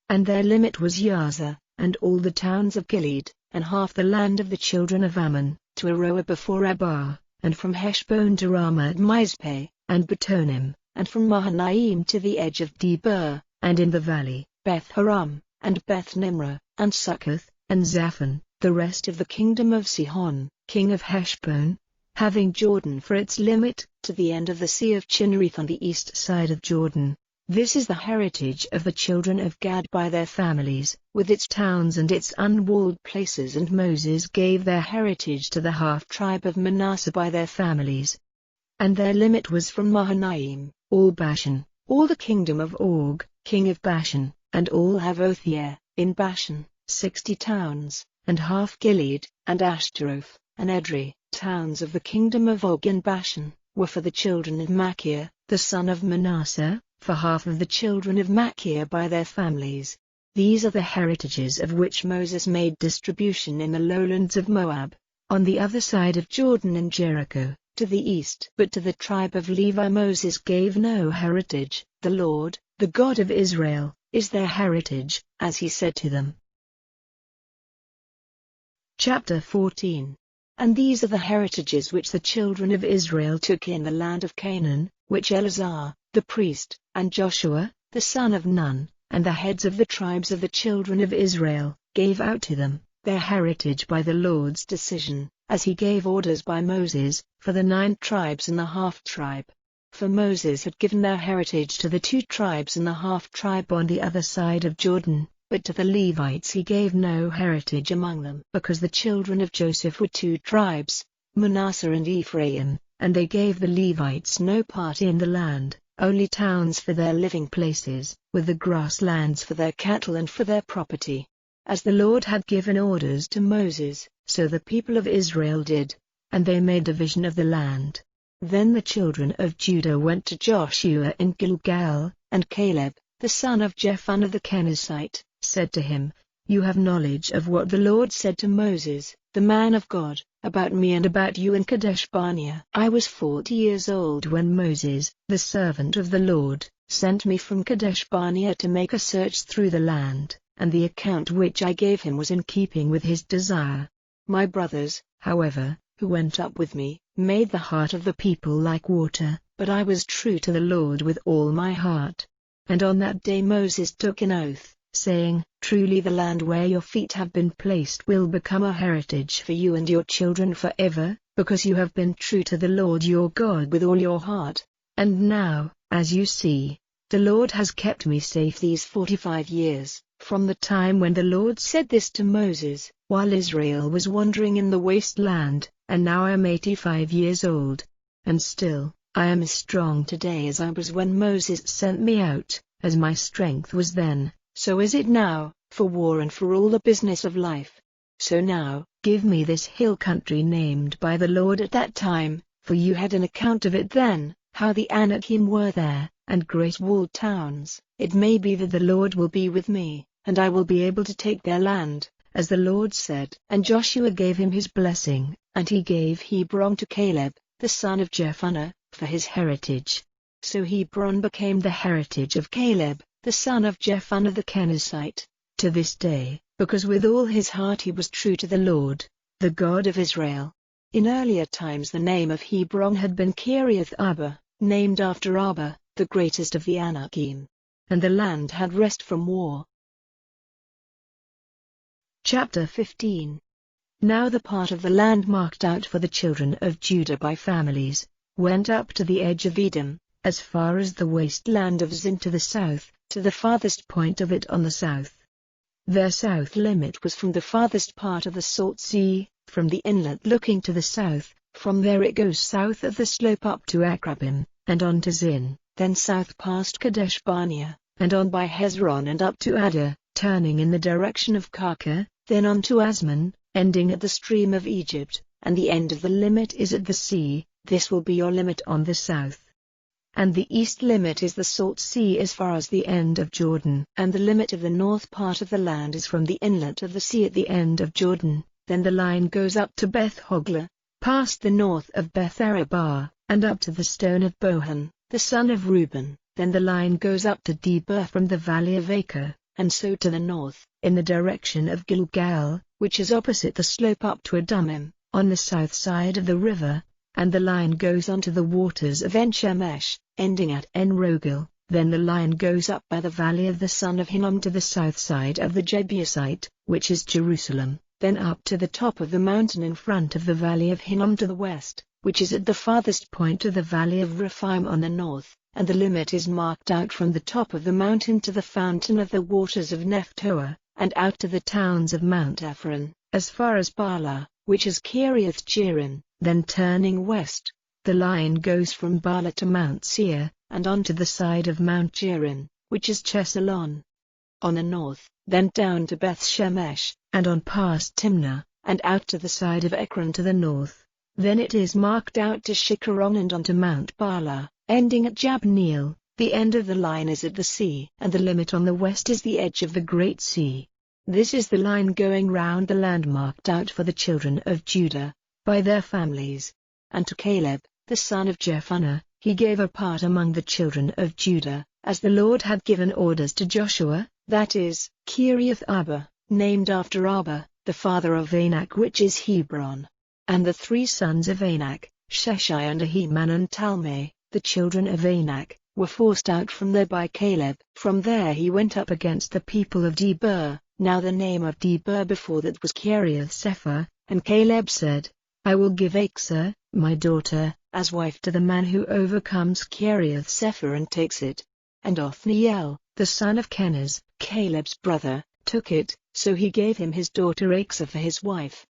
And their limit was Yazer, and all the towns of Gilead, and half the land of the children of Ammon, to Aroer before Abbar, and from Heshbon to Ramah-Mizpeh, and Betonim, and from Mahanaim to the edge of Debir, and in the valley, Beth-Haram, and Beth-Nimrah, and Succoth, and Zaphon, the rest of the kingdom of Sihon, king of Heshbon, having Jordan for its limit, to the end of the sea of Chinnereth on the east side of Jordan. This is the heritage of the children of Gad by their families, with its towns and its unwalled places. And Moses gave their heritage to the half-tribe of Manasseh by their families. And their limit was from Mahanaim, all Bashan, all the kingdom of Og, king of Bashan, and all Havothyair, in Bashan, 60 towns, and half Gilead, and Ashtaroth, and Edrei, towns of the kingdom of Og in Bashan, were for the children of Machir, the son of Manasseh, for half of the children of Machir by their families. These are the heritages of which Moses made distribution in the lowlands of Moab, on the other side of Jordan in Jericho, to the east. But to the tribe of Levi Moses gave no heritage. The Lord, the God of Israel, is their heritage, as he said to them. Chapter 14. And these are the heritages which the children of Israel took in the land of Canaan, which Eleazar, the priest, and Joshua, the son of Nun, and the heads of the tribes of the children of Israel, gave out to them, their heritage by the Lord's decision, as he gave orders by Moses, for the 9 tribes and the half-tribe. For Moses had given their heritage to the 2 tribes and the half-tribe on the other side of Jordan, but to the Levites he gave no heritage among them, because the children of Joseph were 2 tribes, Manasseh and Ephraim, and they gave the Levites no part in the land, only towns for their living places, with the grasslands for their cattle and for their property. As the Lord had given orders to Moses, so the people of Israel did, and they made division of the land. Then the children of Judah went to Joshua in Gilgal, and Caleb, the son of Jephunneh the Kenizzite, said to him, "You have knowledge of what the Lord said to Moses, the man of God, about me and about you in Kadesh Barnea. I was 40 years old when Moses, the servant of the Lord, sent me from Kadesh Barnea to make a search through the land, and the account which I gave him was in keeping with his desire. My brothers, however, who went up with me, made the heart of the people like water, but I was true to the Lord with all my heart." And on that day Moses took an oath, saying, "Truly the land where your feet have been placed will become a heritage for you and your children forever, because you have been true to the Lord your God with all your heart. And now, as you see, the Lord has kept me safe these 45 years, from the time when the Lord said this to Moses, while Israel was wandering in the wasteland, and now I am 85 years old. And still, I am as strong today as I was when Moses sent me out, as my strength was then, so is it now, for war and for all the business of life. So now, give me this hill country named by the Lord at that time, for you had an account of it then, how the Anakim were there, and great walled towns. It may be that the Lord will be with me, and I will be able to take their land, as the Lord said." And Joshua gave him his blessing, and he gave Hebron to Caleb, the son of Jephunneh, for his heritage. So Hebron became the heritage of Caleb, the son of Jephunneh the Kenizzite, to this day, because with all his heart he was true to the Lord, the God of Israel. In earlier times the name of Hebron had been Kiriath Arba, named after Arba, the greatest of the Anakim. And the land had rest from war. Chapter 15. Now the part of the land marked out for the children of Judah by families, went up to the edge of Edom, as far as the wasteland of Zin to the south, to the farthest point of it on the south. Their south limit was from the farthest part of the Salt Sea, from the inlet looking to the south. From there it goes south of the slope up to Akrabim, and on to Zin, then south past Kadesh Barnea, and on by Hezron and up to Adar, turning in the direction of Karka, then on to Asman, ending at the stream of Egypt, and the end of the limit is at the sea. This will be your limit on the south. And the east limit is the Salt Sea as far as the end of Jordan. And the limit of the north part of the land is from the inlet of the sea at the end of Jordan. Then the line goes up to Beth Hogla, past the north of Beth Arabah, and up to the stone of Bohan, the son of Reuben. Then the line goes up to Debir from the valley of Acre, and so to the north, in the direction of Gilgal, which is opposite the slope up to Adumim, on the south side of the river. And the line goes on to the waters of En-Shemesh, ending at En-Rogel. Then the line goes up by the valley of the son of Hinnom to the south side of the Jebusite, which is Jerusalem, then up to the top of the mountain in front of the valley of Hinnom to the west, which is at the farthest point of the valley of Rephaim on the north, and the limit is marked out from the top of the mountain to the fountain of the waters of Nephtoah, and out to the towns of Mount Ephron, as far as Baalah, which is Kiriath Jearim. Then turning west, the line goes from Baalah to Mount Seir, and on to the side of Mount Jearim, which is Chesalon. On the north, then down to Beth Shemesh, and on past Timnah, and out to the side of Ekron to the north. Then it is marked out to Shikkeron and on to Mount Baalah, ending at Jabneel. The end of the line is at the sea, and the limit on the west is the edge of the Great Sea. This is the line going round the land marked out for the children of Judah, by their families. And to Caleb, the son of Jephunneh, he gave a part among the children of Judah, as the Lord had given orders to Joshua, that is, Kiriath Arba, named after Arba, the father of Anak, which is Hebron. And the 3 sons of Anak, Sheshai and Ahiman and Talmai, the children of Anak, were forced out from there by Caleb. From there he went up against the people of Debir. Now the name of Debir before that was Kiriath Sephar, and Caleb said, I will give Achsah, my daughter, as wife to the man who overcomes Kiriath Sephar and takes it. And Othniel, the son of Kenaz, Caleb's brother, took it, so he gave him his daughter Achsah for his wife.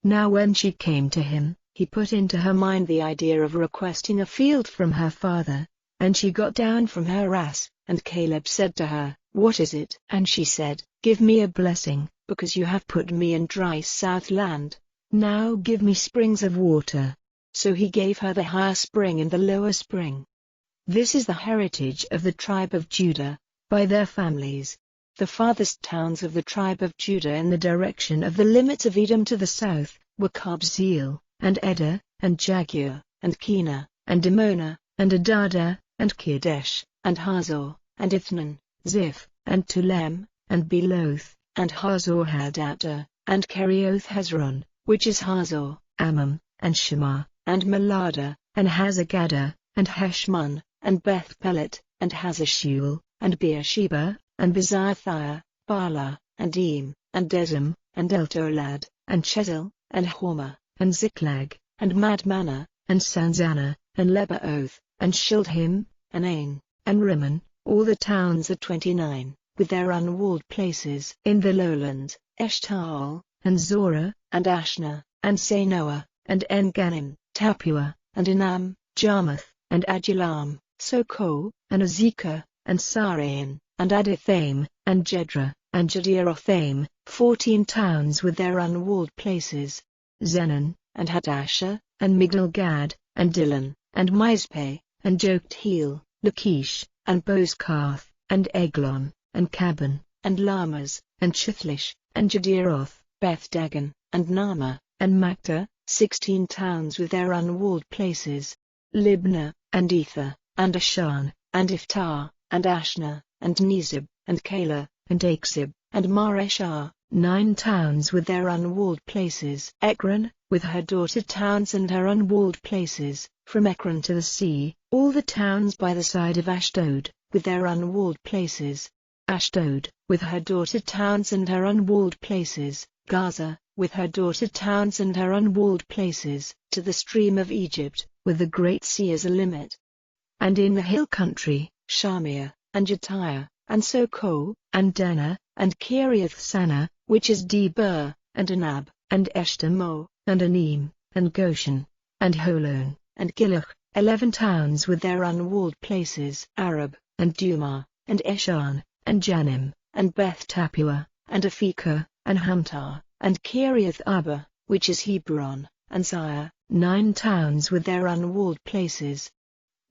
Now when she came to him, he put into her mind the idea of requesting a field from her father, And she got down from her ass, and Caleb said to her, "What is it?" And she said, "Give me a blessing, because you have put me in dry south land. Now give me springs of water." So he gave her the higher spring and the lower spring. This is the heritage of the tribe of Judah, by their families. The farthest towns of the tribe of Judah in the direction of the limits of Edom to the south, were Kabzeel, and Eder, and Jagur, and Kena, and Dimona, and Adada, and Kadesh, and Hazor, and Ithnan, Ziph, and Tulem, and Beloth, and Hazor-Hadatta, and Kerioth Hezron, which is Hazor, Ammon, and Shema, and Melada, and Hazagada, and Heshmon, and Beth Pelet, and Hazashul, and Beersheba, and Bezathiah, Bala, and Eam, and Desem, and Eltolad, and Chesil, and Hormah, and Ziklag, and Madmannah, and Sanzanah, and Lebaoth, and Shildhim, and Ain, and Rimmon, all the towns are 29, with their unwalled places in the lowlands, Eshtaol, and Zorah, and Ashna, and Sanoah, and En-Ganim, Tapua, and Enam, Jarmuth, and Adullam, Soko, and Azekah, and Sarain, and Adithaim, and Jedra, and Jediarothaim, 14 towns with their unwalled places. Zenon, and Hadashah, and Migdal-Gad, and Dillon, and Mizpeh, and Joktheel, Lachish, and Bozkath, and Eglon, and Caban, and Lamas, and Chithlish, and Jediroth, Beth-Dagon, and Naamah, and Makta, 16 towns with their unwalled places. Libnah, and Ether, and Ashan, and Iftah, and Ashna, and Nezib, and Kala, and Aksib, and Mareshah, 9 towns with their unwalled places. Ekron, with her daughter towns and her unwalled places, from Ekron to the sea, all the towns by the side of Ashdod, with their unwalled places. Ashdod, with her daughter towns and her unwalled places. Gaza, with her daughter towns and her unwalled places, to the stream of Egypt, with the great sea as a limit. And in the hill country, Shamir, and Jatiah, and Soko, and Dana, and Kiriath-Sana, which is Debir, and Anab, and Eshtemoh, and Anim, and Goshen, and Holon, and Gilach, 11 towns with their unwalled places. Arab, and Dumah, and Eshan, and Janim, and Beth-Tapua, and Aphekah, and Hamtar, and Kiriath-Arba, which is Hebron, and Sire, 9 towns with their unwalled places.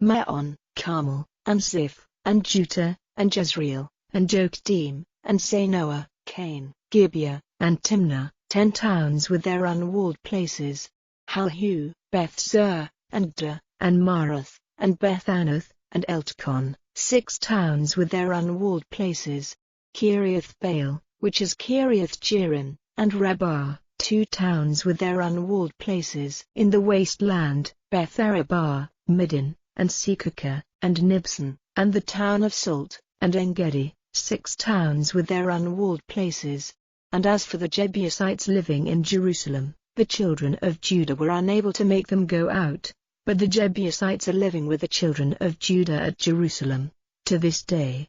Maon, Carmel, and Ziph, and Judah, and Jezreel, and Jokdeam, and Sanoah, Cain, Gibeah, and Timnah, 10 towns with their unwalled places. Halhu, Beth-Zur, and Gda, and Marath, and Beth-Anath, and Eltekon, 6 towns with their unwalled places. Kiriath-Baal, which is Kiriath-Jearim, and Rabbah, 2 towns with their unwalled places. In the wasteland, Beth-Arabah, Middin, and Sekakah, and Nibsan, and the town of Salt, and En-Gedi, 6 towns with their unwalled places. And as for the Jebusites living in Jerusalem, the children of Judah were unable to make them go out, but the Jebusites are living with the children of Judah at Jerusalem, to this day.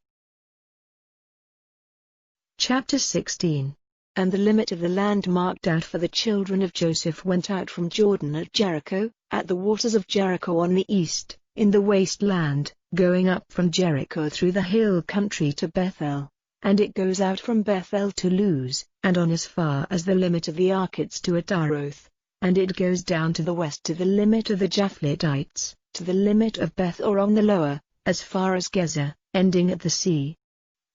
Chapter 16. And the limit of the land marked out for the children of Joseph went out from Jordan at Jericho, at the waters of Jericho on the east, in the wasteland, going up from Jericho through the hill country to Bethel. And it goes out from Bethel to Luz, and on as far as the limit of the Arkites to Ataroth. And it goes down to the west to the limit of the Japhletites, to the limit of Beth-Oron the lower, as far as Gezer, ending at the sea.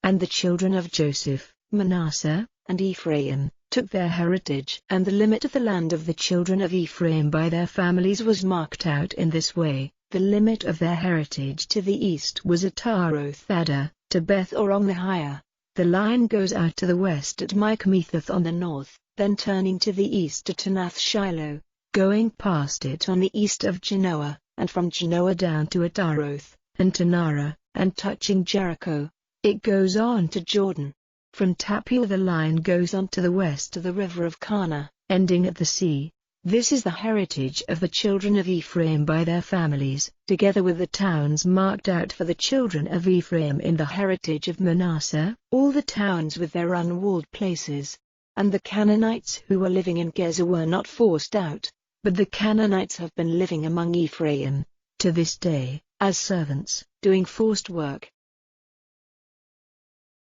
And the children of Joseph, Manasseh, and Ephraim, took their heritage. And the limit of the land of the children of Ephraim by their families was marked out in this way. The limit of their heritage to the east was Ataroth-Adar, to Beth-Oron the higher. The line goes out to the west at Michmethath on the north, then turning to the east at Tanath-Shiloh, going past it on the east of Genoa, and from Genoa down to Ataroth, and to Nara, and touching Jericho. It goes on to Jordan. From Tapua the line goes on to the west to the river of Kana, ending at the sea. This is the heritage of the children of Ephraim by their families, together with the towns marked out for the children of Ephraim in the heritage of Manasseh, all the towns with their unwalled places. And the Canaanites who were living in Gezer were not forced out, but the Canaanites have been living among Ephraim, to this day. as servants, doing forced work.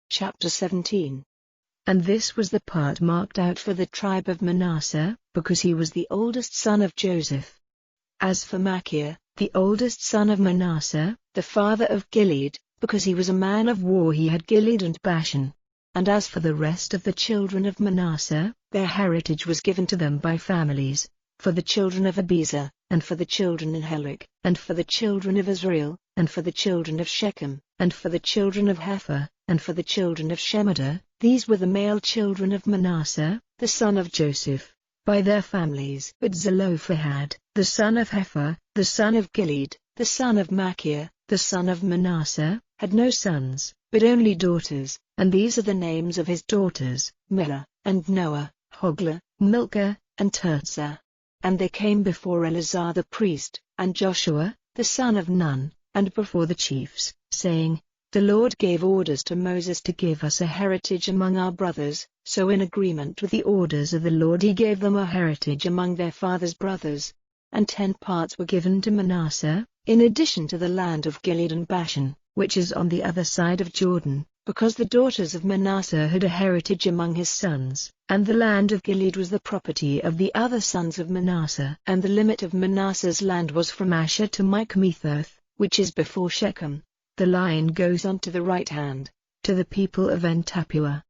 Chapter 17. And this was the part marked out for the tribe of Manasseh, because he was the oldest son of Joseph. As for Machir, the oldest son of Manasseh, the father of Gilead, because he was a man of war, he had Gilead and Bashan. And as for the rest of the children of Manasseh, their heritage was given to them by families, for the children of Abiezer, and for the children in Helek, and for the children of Israel, and for the children of Shechem, and for the children of Hepher, and for the children of Shemida. These were the male children of Manasseh, the son of Joseph, by their families. But Zelophehad, the son of Hepher, the son of Gilead, the son of Machir, the son of Manasseh, had no sons, but only daughters, and these are the names of his daughters, Milcah, and Noah, Hoglah, Milcah, and Tirzah. And they came before Eleazar the priest, and Joshua, the son of Nun, and before the chiefs, saying, The Lord gave orders to Moses to give us a heritage among our brothers, so in agreement with the orders of the Lord he gave them a heritage among their fathers' brothers. And 10 parts were given to Manasseh, in addition to the land of Gilead and Bashan, which is on the other side of Jordan, because the daughters of Manasseh had a heritage among his sons, and the land of Gilead was the property of the other sons of Manasseh. And the limit of Manasseh's land was from Asher to Michmethath, which is before Shechem. The line goes on to the right hand, to the people of En-Tappuah.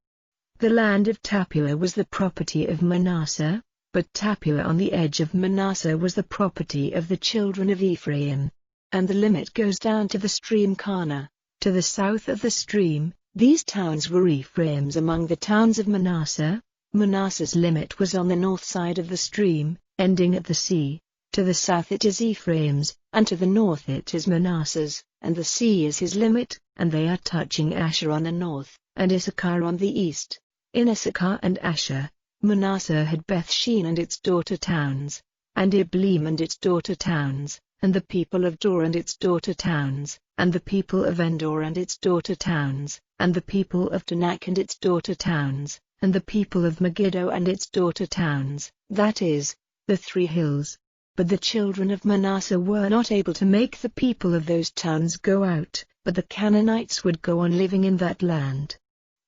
The land of Tappuah was the property of Manasseh, but Tappuah on the edge of Manasseh was the property of the children of Ephraim. And the limit goes down to the stream Kana, to the south of the stream. These towns were Ephraim's among the towns of Manasseh. Manasseh's limit was on the north side of the stream, ending at the sea. To the south it is Ephraim's, and to the north it is Manasseh's, and the sea is his limit, and they are touching Asher on the north, and Issachar on the east. In Issachar and Asher, Manasseh had Bethshean and its daughter towns, and Ibleam and its daughter towns, and the people of Dor and its daughter towns, and the people of Endor and its daughter towns, and the people of Tanak and its daughter towns, and the people of Megiddo and its daughter towns, that is, the 3 hills. But the children of Manasseh were not able to make the people of those towns go out, but the Canaanites would go on living in that land.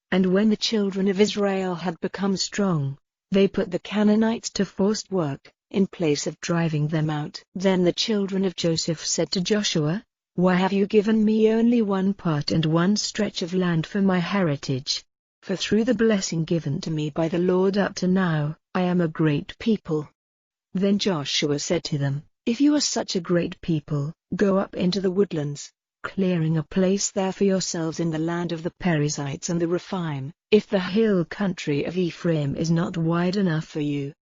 And when the children of Israel had become strong, they put the Canaanites to forced work, in place of driving them out. Then the children of Joseph said to Joshua, Why have you given me only 1 part and 1 stretch of land for my heritage? For through the blessing given to me by the Lord up to now, I am a great people. Then Joshua said to them, If you are such a great people, go up into the woodlands, clearing a place there for yourselves in the land of the Perizzites and the Rephaim, if the hill country of Ephraim is not wide enough for you.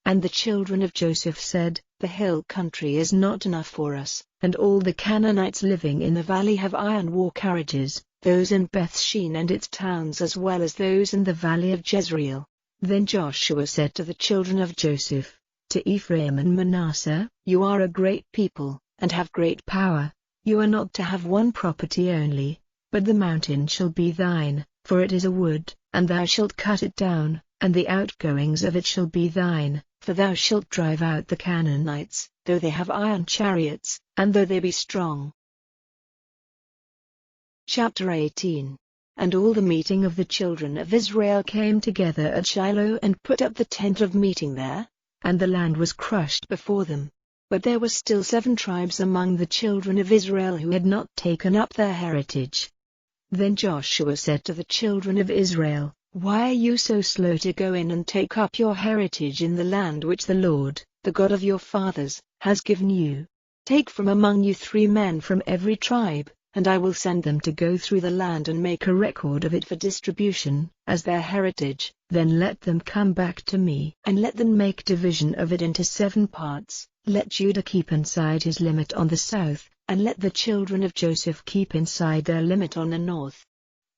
And the children of Joseph said, The hill country is not enough for us, and all the Canaanites living in the valley have iron war carriages, those in Bethshean and its towns as well as those in the valley of Jezreel. Then Joshua said to the children of Joseph, To Ephraim and Manasseh, You are a great people, and have great power. You are not to have 1 property only, but the mountain shall be thine, for it is a wood, and thou shalt cut it down, and the outgoings of it shall be thine, for thou shalt drive out the Canaanites, though they have iron chariots, and though they be strong. Chapter 18. And all the meeting of the children of Israel came together at Shiloh and put up the tent of meeting there, and the land was crushed before them. But there were still 7 tribes among the children of Israel who had not taken up their heritage. Then Joshua said to the children of Israel, Why are you so slow to go in and take up your heritage in the land which the Lord, the God of your fathers, has given you? Take from among you 3 men from every tribe, and I will send them to go through the land and make a record of it for distribution, as their heritage. Then let them come back to me, and let them make division of it into 7 parts. Let Judah keep inside his limit on the south, and let the children of Joseph keep inside their limit on the north.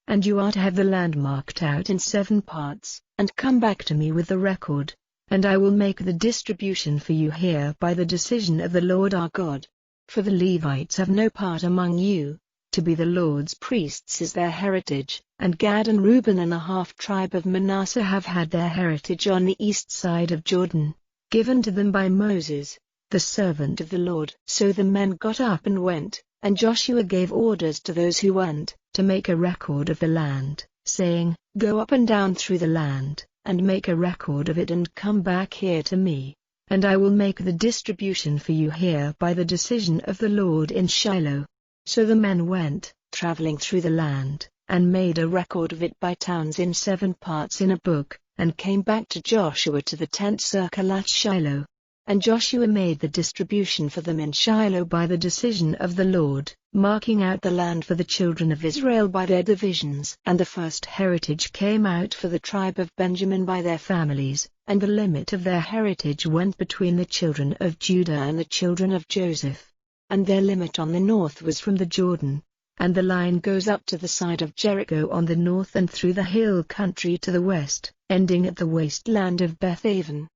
And you are to have the land marked out in 7 parts, and come back to me with the record, and I will make the distribution for you here by the decision of the Lord our God. For the Levites have no part among you, to be the Lord's priests is their heritage, and Gad and Reuben and the half-tribe of Manasseh have had their heritage on the east side of Jordan, given to them by Moses, the servant of the Lord. So the men got up and went, And Joshua gave orders to those who went, to make a record of the land, saying, Go up and down through the land, and make a record of it and come back here to me. And I will make the distribution for you here by the decision of the Lord in Shiloh. So the men went, traveling through the land, and made a record of it by towns in 7 parts in a book, and came back to Joshua to the tent circle at Shiloh. And Joshua made the distribution for them in Shiloh by the decision of the Lord, marking out the land for the children of Israel by their divisions. And the first heritage came out for the tribe of Benjamin by their families, and the limit of their heritage went between the children of Judah and the children of Joseph. And their limit on the north was from the Jordan, and the line goes up to the side of Jericho on the north and through the hill country to the west, ending at the wasteland of Beth-aven.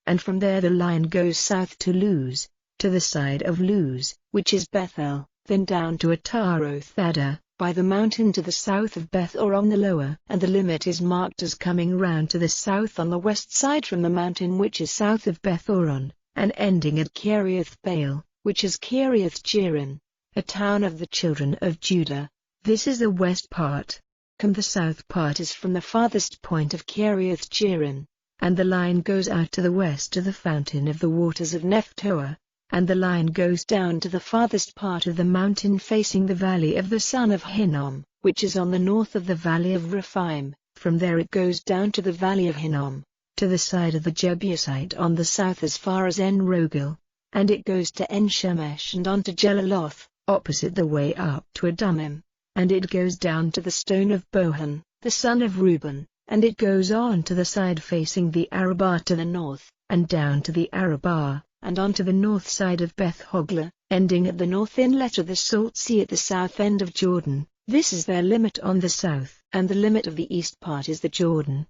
And from there the line goes south to Luz, to the side of Luz, which is Bethel, then down to Ataroth-addar, by the mountain to the south of Beth-oron the lower. And the limit is marked as coming round to the south on the west side from the mountain which is south of Beth-oron, and ending at Kiriath-baal, which is Kiriath-jearim, a town of the children of Judah. This is the west part. The south part is from the farthest point of Kiriath-jearim, and the line goes out to the west to the fountain of the waters of Nephtoah, and the line goes down to the farthest part of the mountain facing the valley of the son of Hinnom, which is on the north of the valley of Rephaim. From there it goes down to the valley of Hinnom, to the side of the Jebusite on the south as far as En-rogel, and it goes to En-shemesh and on to Jelaloth, opposite the way up to Adumim, and it goes down to the stone of Bohan, the son of Reuben, and it goes on to the side facing the Arabah to the north, and down to the Arabah, and on to the north side of Beth-hoglah, ending at the north inlet of the Salt Sea at the south end of Jordan. This is their limit on the south, and the limit of the east part is the Jordan.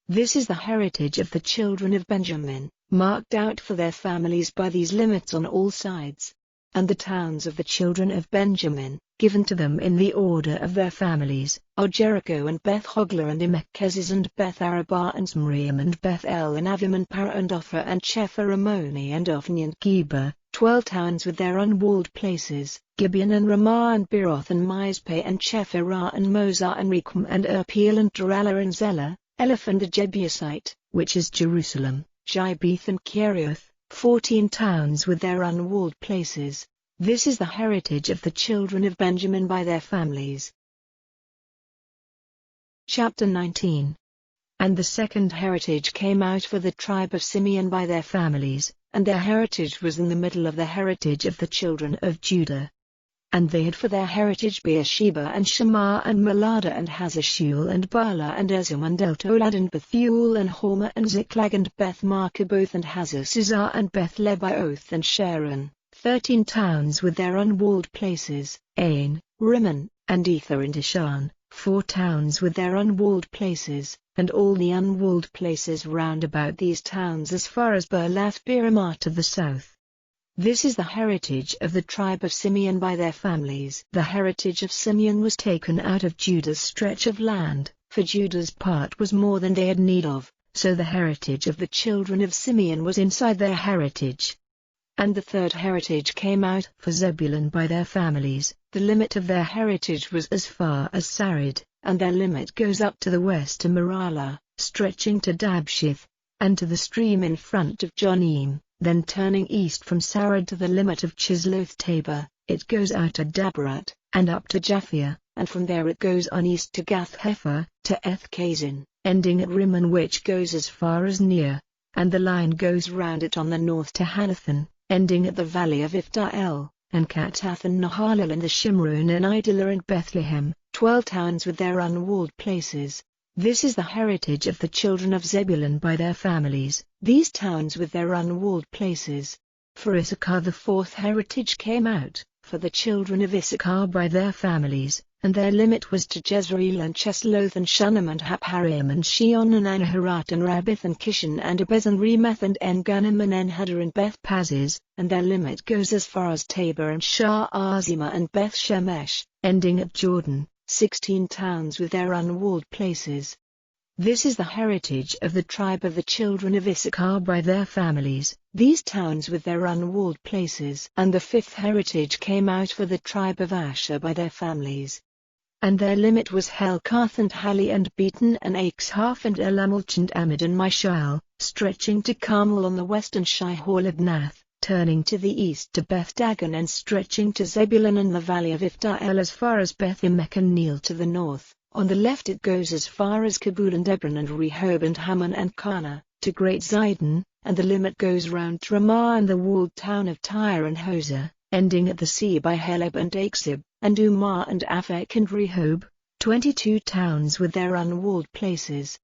This is the heritage of the children of Benjamin, marked out for their families by these limits on all sides. And the towns of the children of Benjamin, given to them in the order of their families, are Jericho and Beth-hoglah and Emekkeziz and Beth-arabah and Smraim and Beth-el and Avim and Para and Ophrah and Shepher-ammoni and Ophni and Geba, 12 towns with their unwalled places, Gibeon and Ramah and Beeroth and Mizpeh and Chephirah and Mozah and Rekem and Erpeel and Daralah and Zelah, Eleph and the Jebusite, which is Jerusalem, Gibeath and Kerioth, 14 towns with their unwalled places. This is the heritage of the children of Benjamin by their families. Chapter 19. And the second heritage came out for the tribe of Simeon by their families, and their heritage was in the middle of the heritage of the children of Judah. And they had for their heritage Beersheba and Shammah and Molada and Hazashul and Bala and Ezem and Eltolad and Bethuel and Hormah and Ziklag and Beth-Marcaboth and Hazar-Suzzah and Beth-Lebaoth and Sharon, 13 towns with their unwalled places, Ain, Rimmon, and Ether and Ishan, 4 towns with their unwalled places, and all the unwalled places round about these towns as far as Berlath-Biramah to the south. This is the heritage of the tribe of Simeon by their families. The heritage of Simeon was taken out of Judah's stretch of land, for Judah's part was more than they had need of, so the heritage of the children of Simeon was inside their heritage. And the third heritage came out for Zebulun by their families. The limit of their heritage was as far as Sarid, and their limit goes up to the west to Maralah, stretching to Dabshith, and to the stream in front of Jonim. Then turning east from Sarid to the limit of Chisloth-Tabor, it goes out to Dabarat, and up to Japhia, and from there it goes on east to Gath-Hepher, to Ethkazin, ending at Rimmon which goes as far as Near, and the line goes round it on the north to Hanathan, ending at the valley of Ifta-el, and Katath and Nahalal and the Shimron and Idalah and Bethlehem, 12 towns with their unwalled places. This is the heritage of the children of Zebulun by their families, these towns with their unwalled places. For Issachar the fourth heritage came out, for the children of Issachar by their families, and their limit was to Jezreel and Chesloth and Shunem and Hapharaim and Shion and Anaharat and Rabbith and Kishan and Abez and Remeth and En-Ganim and En-Hadar and Beth-Paziz, and their limit goes as far as Tabor and Shah-Azimah and Beth-Shemesh, ending at Jordan. 16 towns with their unwalled places. This is the heritage of the tribe of the children of Issachar by their families, these towns with their unwalled places. And the fifth heritage came out for the tribe of Asher by their families. And their limit was Helkath and Hali and Beaton and Achshaph and Elamulch and Amid and Mishal, stretching to Carmel on the west and Shihor-Libnath, turning to the east to Beth-Dagon and stretching to Zebulun and the valley of Ifta-El as far as Beth-Emek and Neel to the north. On the left it goes as far as Kabul and Hebron and Rehob and Hammon and Kana, to Great Zidon, and the limit goes round to Ramah and the walled town of Tyre and Hosah, ending at the sea by Heleb and Aksib, and Umah and Aphek and Rehob, 22 towns with their unwalled places.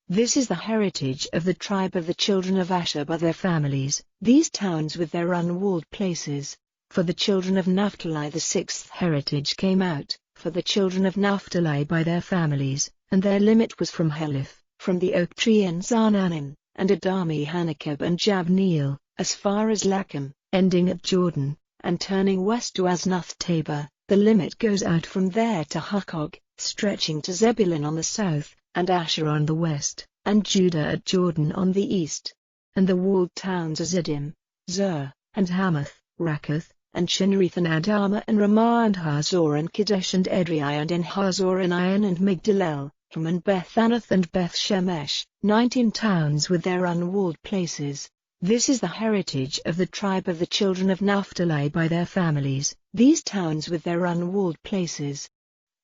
This is the heritage of the tribe of the children of Asher by their families, these towns with their unwalled places. For the children of Naphtali the sixth heritage came out, for the children of Naphtali by their families, and their limit was from Heliph, from the oak tree in Zaanannim, and Adami Hanakeb and Jabneel, as far as Lachem, ending at Jordan, and turning west to Asnath Tabor. The limit goes out from there to Hukkok, stretching to Zebulun on the south, and Asher on the west, and Judah at Jordan on the east. And the walled towns are Ziddim, Zur, and Hamath, Rakkath, and Shinnerith and Adama and Ramah and Hazor and Kadesh and Edrei and in Hazor and Ion and Migdalel, Ham and Beth-Anath and Beth-Shemesh, 19 towns with their unwalled places. This is the heritage of the tribe of the children of Naphtali by their families, these towns with their unwalled places.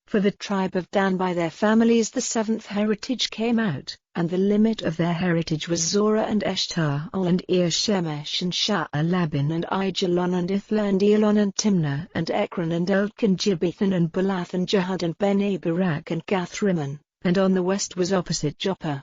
For the tribe of Dan by their families the seventh heritage came out, and the limit of their heritage was Zorah and Eshtaol and Ir-Shemesh and Sha'alabin and Aijalon and Ithla and Elon and Timnah and Ekron and Elk and Gibbethon and Balath and Jahad and Ben-Barak and Gath-Rimmon, and on the west was opposite Joppa.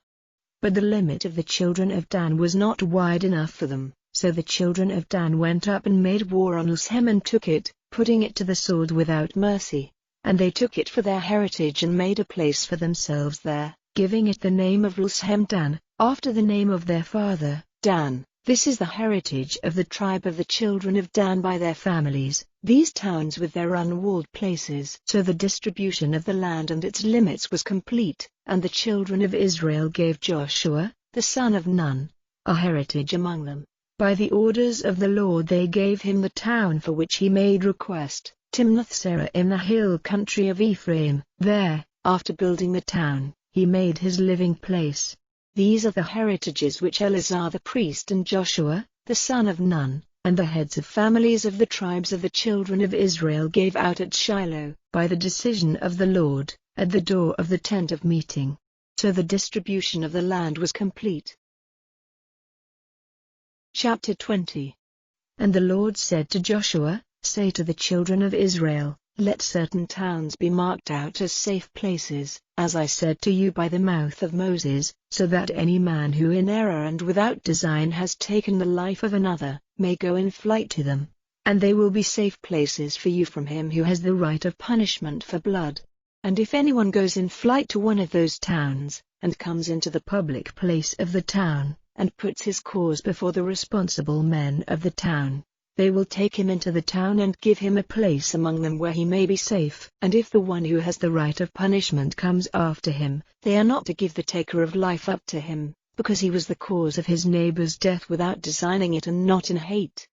But the limit of the children of Dan was not wide enough for them, so the children of Dan went up and made war on Lushem and took it, putting it to the sword without mercy. And they took it for their heritage and made a place for themselves there, giving it the name of Lushem Dan, after the name of their father, Dan. This is the heritage of the tribe of the children of Dan by their families, these towns with their unwalled places. So the distribution of the land and its limits was complete, and the children of Israel gave Joshua, the son of Nun, a heritage among them. By the orders of the Lord they gave him the town for which he made request, Timnath-Serah in the hill country of Ephraim. There, after building the town, he made his living place. These are the heritages which Eleazar the priest and Joshua, the son of Nun, and the heads of families of the tribes of the children of Israel gave out at Shiloh, by the decision of the Lord, at the door of the tent of meeting. So the distribution of the land was complete. Chapter 20. And the Lord said to Joshua, Say to the children of Israel, Let certain towns be marked out as safe places, as I said to you by the mouth of Moses, so that any man who in error and without design has taken the life of another, may go in flight to them. And they will be safe places for you from him who has the right of punishment for blood. And if anyone goes in flight to one of those towns, and comes into the public place of the town, and puts his cause before the responsible men of the town, they will take him into the town and give him a place among them where he may be safe. And if the one who has the right of punishment comes after him, they are not to give the taker of life up to him, because he was the cause of his neighbor's death without designing it and not in hate.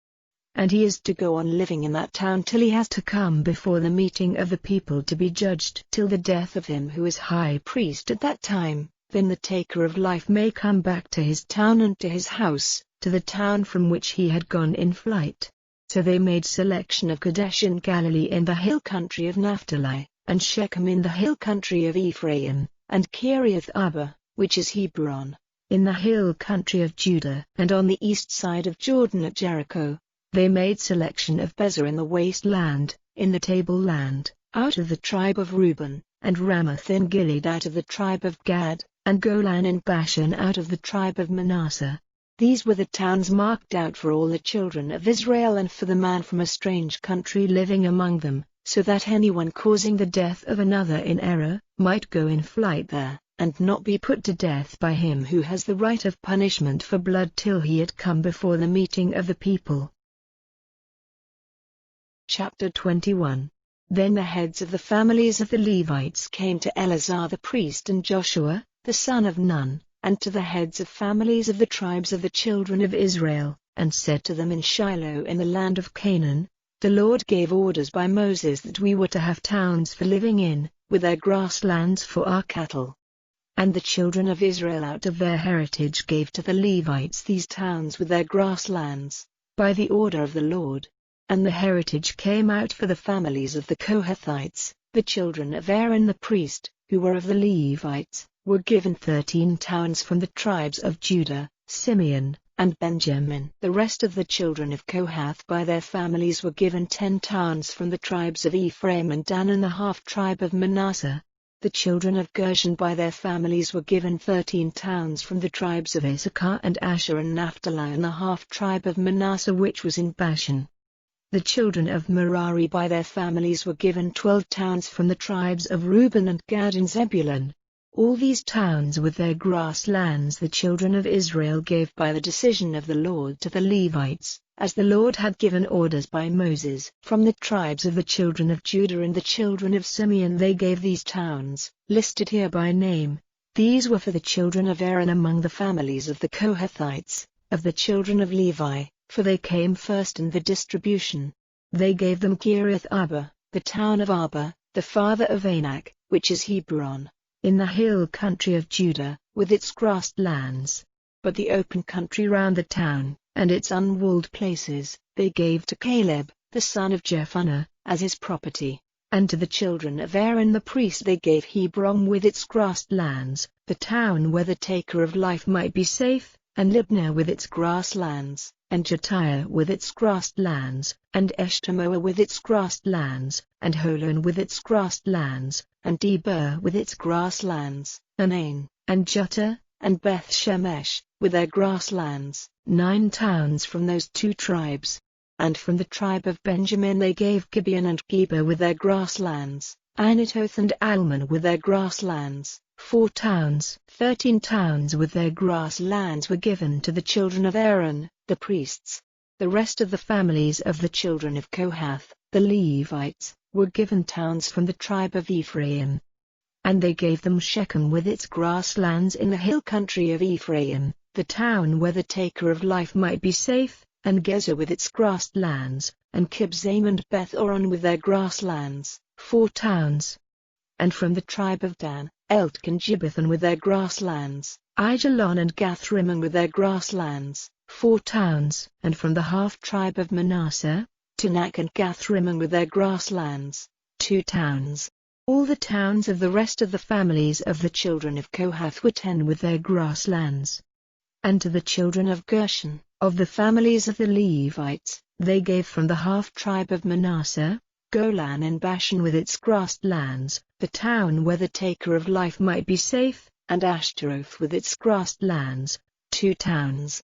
And he is to go on living in that town till he has to come before the meeting of the people to be judged till the death of him who is high priest at that time. Then the taker of life may come back to his town and to his house, to the town from which he had gone in flight. So they made selection of Kadesh in Galilee in the hill country of Naphtali, and Shechem in the hill country of Ephraim, and Kiriath Arba, which is Hebron, in the hill country of Judah, and on the east side of Jordan at Jericho. They made selection of Bezer in the wasteland, in the tableland, out of the tribe of Reuben, and Ramoth in Gilead out of the tribe of Gad, and Golan in Bashan out of the tribe of Manasseh. These were the towns marked out for all the children of Israel and for the man from a strange country living among them, so that anyone causing the death of another in error, might go in flight there, and not be put to death by him who has the right of punishment for blood till he had come before the meeting of the people. Chapter 21. Then the heads of the families of the Levites came to Eleazar the priest and Joshua, the son of Nun, and to the heads of families of the tribes of the children of Israel, and said to them in Shiloh in the land of Canaan, the Lord gave orders by Moses that we were to have towns for living in, with their grasslands for our cattle. And the children of Israel out of their heritage gave to the Levites these towns with their grasslands, by the order of the Lord. And the heritage came out for the families of the Kohathites, the children of Aaron the priest, who were of the Levites, were given 13 towns from the tribes of Judah, Simeon, and Benjamin. The rest of the children of Kohath by their families were given 10 towns from the tribes of Ephraim and Dan and the half-tribe of Manasseh. The children of Gershon by their families were given 13 towns from the tribes of Issachar and Asher and Naphtali and the half-tribe of Manasseh which was in Bashan. The children of Merari by their families were given 12 towns from the tribes of Reuben and Gad and Zebulun. All these towns with their grasslands the children of Israel gave by the decision of the Lord to the Levites, as the Lord had given orders by Moses. From the tribes of the children of Judah and the children of Simeon they gave these towns, listed here by name. These were for the children of Aaron among the families of the Kohathites, of the children of Levi, for they came first in the distribution. They gave them Kiriath Arba, the town of Arba, the father of Anak, which is Hebron, in the hill country of Judah, with its grassed lands. But the open country round the town, and its unwalled places, they gave to Caleb, the son of Jephunneh, as his property. And to the children of Aaron the priest they gave Hebron with its grassed lands, the town where the taker of life might be safe, and Libnah with its grass lands, and Jatiah with its grassed lands, and Eshtemoa with its grassed lands, and Holon with its grassed lands, and Debir with its grass lands, and Ain, and Juttah, and Beth Shemesh, with their grass lands, 9 towns from those 2 tribes. And from the tribe of Benjamin they gave Gibeon and Geba with their grass lands, Anathoth and Almon with their grass lands, 4 towns. 13 towns with their grass lands were given to the children of Aaron, the priests. The rest of the families of the children of Kohath, the Levites, were given towns from the tribe of Ephraim. And they gave them Shechem with its grass lands in the hill country of Ephraim, the town where the taker of life might be safe, and Gezer with its grassed lands, and Kibzaim and Beth-oron with their grass lands, 4 towns. And from the tribe of Dan, Eltek and Gibbethon with their grass lands, Aijalon and Gathrimmon with their grass lands, 4 towns. And from the half-tribe of Manasseh, Tanakh and Gathrimmon with their grass lands, 2 towns. All the towns of the rest of the families of the children of Kohath were 10 with their grass lands. And to the children of Gershon, of the families of the Levites, they gave from the half-tribe of Manasseh, Golan and Bashan with its grassed lands, the town where the taker of life might be safe, and Ashtaroth with its grassed lands, 2 towns.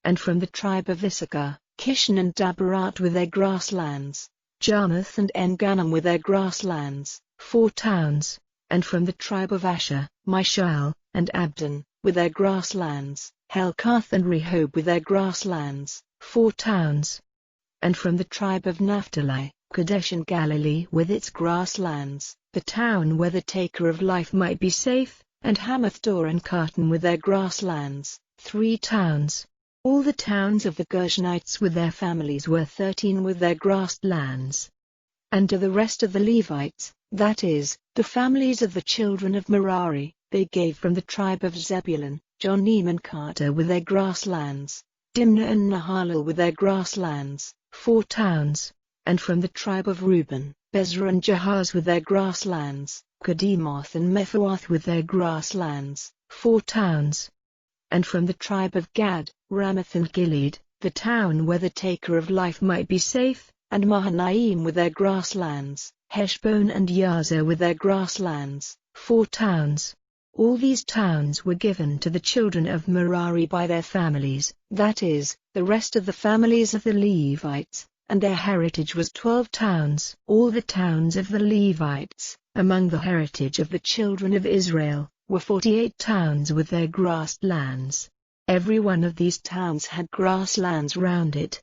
And from the tribe of Issachar, Kishon and Dabarat with their grass lands, Jarmuth and En-Gannim with their grass lands, 4 towns. And from the tribe of Asher, Mishael, and Abdon, with their grass lands, Helkath and Rehob with their grass lands, 4 towns. And from the tribe of Naphtali, Kadesh and Galilee with its grass lands, the town where the taker of life might be safe, and Hamath-dor and Kartan with their grass lands, 3 towns. All the towns of the Gershonites with their families were 13 with their grassed lands. And to the rest of the Levites, that is, the families of the children of Merari, they gave from the tribe of Zebulun, Jonim and Karta with their grass lands, Dimnah and Nahalal with their grass lands, 4 towns. And from the tribe of Reuben, Bezrah and Jahaz with their grass lands, Kedemoth and Mephaath with their grass lands, 4 towns. And from the tribe of Gad, Ramoth and Gilead, the town where the taker of life might be safe, and Mahanaim with their grass lands, Heshbon and Yazer with their grass lands, 4 towns. All these towns were given to the children of Merari by their families, that is, the rest of the families of the Levites, and their heritage was 12 towns. All the towns of the Levites, among the heritage of the children of Israel, were 48 towns with their grassed lands. Every one of these towns had grass lands round it.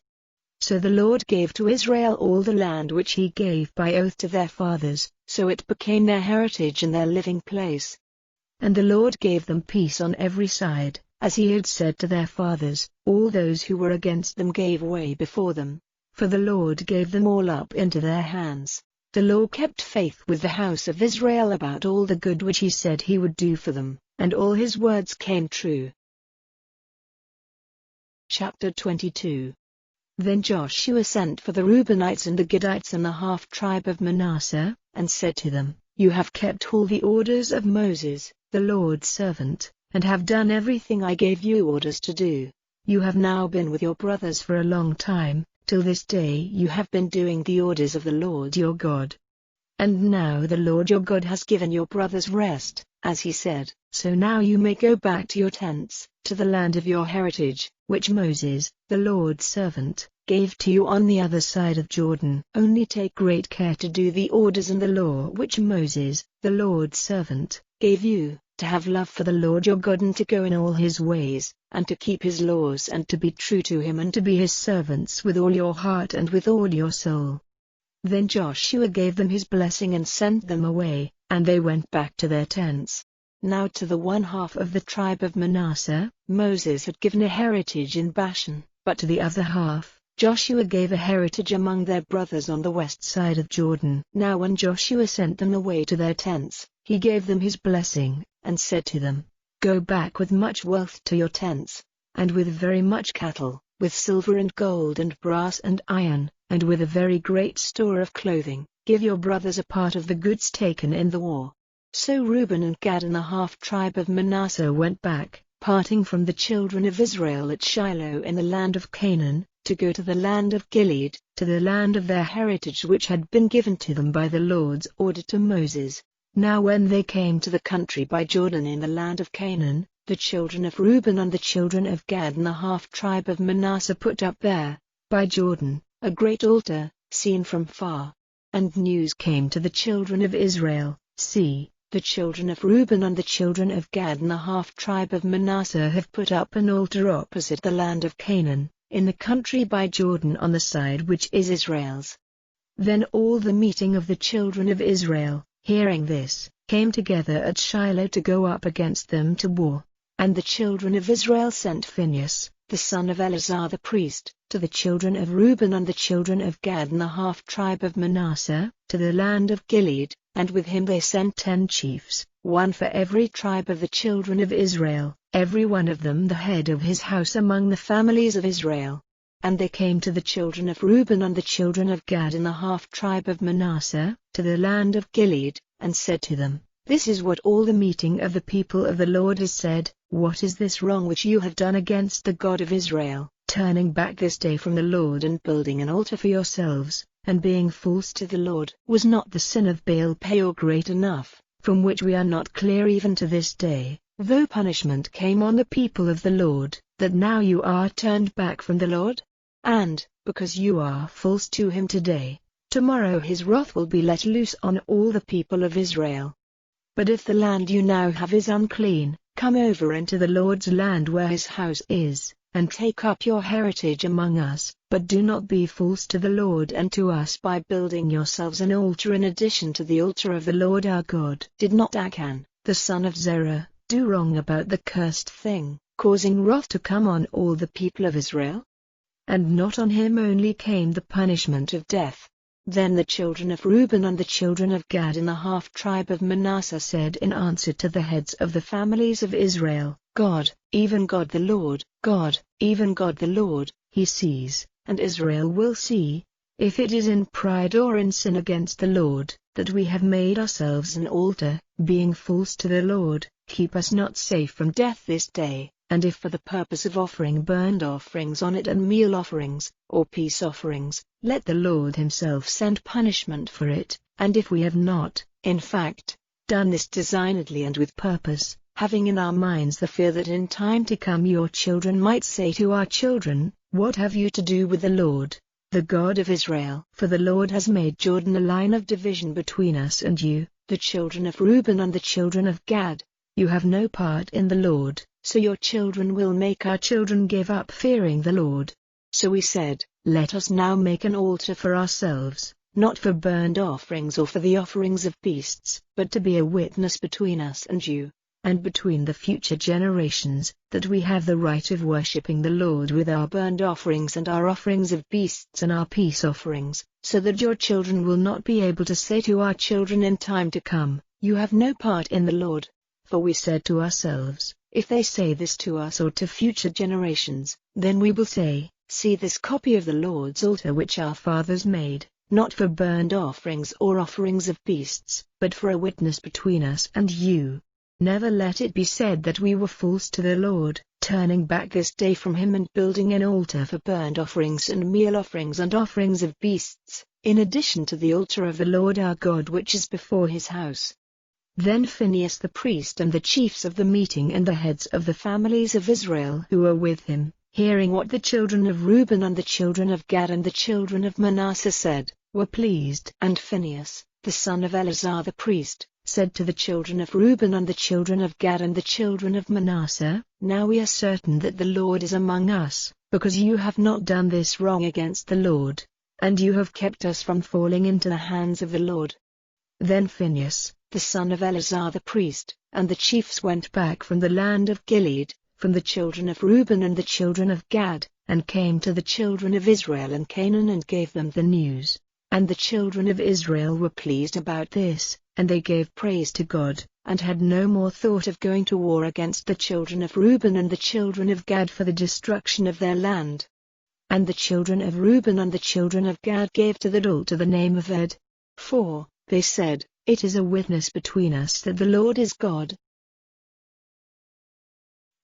So the Lord gave to Israel all the land which he gave by oath to their fathers, so it became their heritage and their living place. And the Lord gave them peace on every side, as he had said to their fathers. All those who were against them gave way before them, for the Lord gave them all up into their hands. The Lord kept faith with the house of Israel about all the good which he said he would do for them, and all his words came true. Chapter 22. Then Joshua sent for the Reubenites and the Gadites and the half-tribe of Manasseh, and said to them, You have kept all the orders of Moses, the Lord's servant, and have done everything I gave you orders to do. You have now been with your brothers for a long time, till this day you have been doing the orders of the Lord your God. And now the Lord your God has given your brothers rest, as he said, so now you may go back to your tents, to the land of your heritage, which Moses, the Lord's servant, gave to you on the other side of Jordan. Only take great care to do the orders and the law which Moses, the Lord's servant, gave you, to have love for the Lord your God and to go in all his ways, and to keep his laws and to be true to him and to be his servants with all your heart and with all your soul. Then Joshua gave them his blessing and sent them away, and they went back to their tents. Now to the one half of the tribe of Manasseh, Moses had given a heritage in Bashan, but to the other half, Joshua gave a heritage among their brothers on the west side of Jordan. Now when Joshua sent them away to their tents, he gave them his blessing, and said to them, Go back with much wealth to your tents, and with very much cattle, with silver and gold and brass and iron, and with a very great store of clothing. Give your brothers a part of the goods taken in the war. So Reuben and Gad and the half-tribe of Manasseh went back, parting from the children of Israel at Shiloh in the land of Canaan, to go to the land of Gilead, to the land of their heritage which had been given to them by the Lord's order to Moses. Now when they came to the country by Jordan in the land of Canaan, the children of Reuben and the children of Gad and the half-tribe of Manasseh put up there, by Jordan, a great altar, seen from far. And news came to the children of Israel, See, the children of Reuben and the children of Gad and the half-tribe of Manasseh have put up an altar opposite the land of Canaan, in the country by Jordan on the side which is Israel's. Then all the meeting of the children of Israel, hearing this, came together at Shiloh to go up against them to war. And the children of Israel sent Phinehas, the son of Eleazar the priest, to the children of Reuben and the children of Gad and the half-tribe of Manasseh, to the land of Gilead, and with him they sent 10 chiefs, one for every tribe of the children of Israel, every one of them the head of his house among the families of Israel. And they came to the children of Reuben and the children of Gad and the half-tribe of Manasseh, to the land of Gilead, and said to them, This is what all the meeting of the people of the Lord has said, What is this wrong which you have done against the God of Israel, turning back this day from the Lord and building an altar for yourselves, and being false to the Lord? Was not the sin of Baal Peor great enough, from which we are not clear even to this day, though punishment came on the people of the Lord, that now you are turned back from the Lord? And, because you are false to him today, tomorrow his wrath will be let loose on all the people of Israel. But if the land you now have is unclean, come over into the Lord's land where his house is, and take up your heritage among us, but do not be false to the Lord and to us by building yourselves an altar in addition to the altar of the Lord our God. Did not Achan, the son of Zerah, do wrong about the cursed thing, causing wrath to come on all the people of Israel? And not on him only came the punishment of death. Then the children of Reuben and the children of Gad and the half-tribe of Manasseh said in answer to the heads of the families of Israel, God, even God the Lord, God, even God the Lord, he sees, and Israel will see, if it is in pride or in sin against the Lord, that we have made ourselves an altar, being false to the Lord. Keep us not safe from death this day. And if for the purpose of offering burnt offerings on it and meal offerings, or peace offerings, let the Lord himself send punishment for it. And if we have not, in fact, done this designedly and with purpose, having in our minds the fear that in time to come your children might say to our children, What have you to do with the Lord, the God of Israel? For the Lord has made Jordan a line of division between us and you, the children of Reuben and the children of Gad. You have no part in the Lord, so your children will make our children give up fearing the Lord. So we said, Let us now make an altar for ourselves, not for burnt offerings or for the offerings of beasts, but to be a witness between us and you. and between the future generations, that we have the right of worshipping the Lord with our burnt offerings and our offerings of beasts and our peace offerings, so that your children will not be able to say to our children in time to come, you have no part in the Lord. For we said to ourselves, if they say this to us or to future generations, then we will say, see this copy of the Lord's altar which our fathers made, not for burnt offerings or offerings of beasts, but for a witness between us and you. Never let it be said that we were false to the Lord, turning back this day from him and building an altar for burnt offerings and meal offerings and offerings of beasts, in addition to the altar of the Lord our God which is before his house. Then Phinehas the priest and the chiefs of the meeting and the heads of the families of Israel who were with him, hearing what the children of Reuben and the children of Gad and the children of Manasseh said, were pleased. And Phinehas, the son of Eleazar the priest, said to the children of Reuben and the children of Gad and the children of Manasseh, now we are certain that the Lord is among us, because you have not done this wrong against the Lord, and you have kept us from falling into the hands of the Lord. Then Phinehas, the son of Eleazar the priest, and the chiefs went back from the land of Gilead, from the children of Reuben and the children of Gad, and came to the children of Israel in Canaan and gave them the news. And the children of Israel were pleased about this, and they gave praise to God, and had no more thought of going to war against the children of Reuben and the children of Gad for the destruction of their land. And the children of Reuben and the children of Gad gave to that altar the name of Ed. For, they said, it is a witness between us that the Lord is God.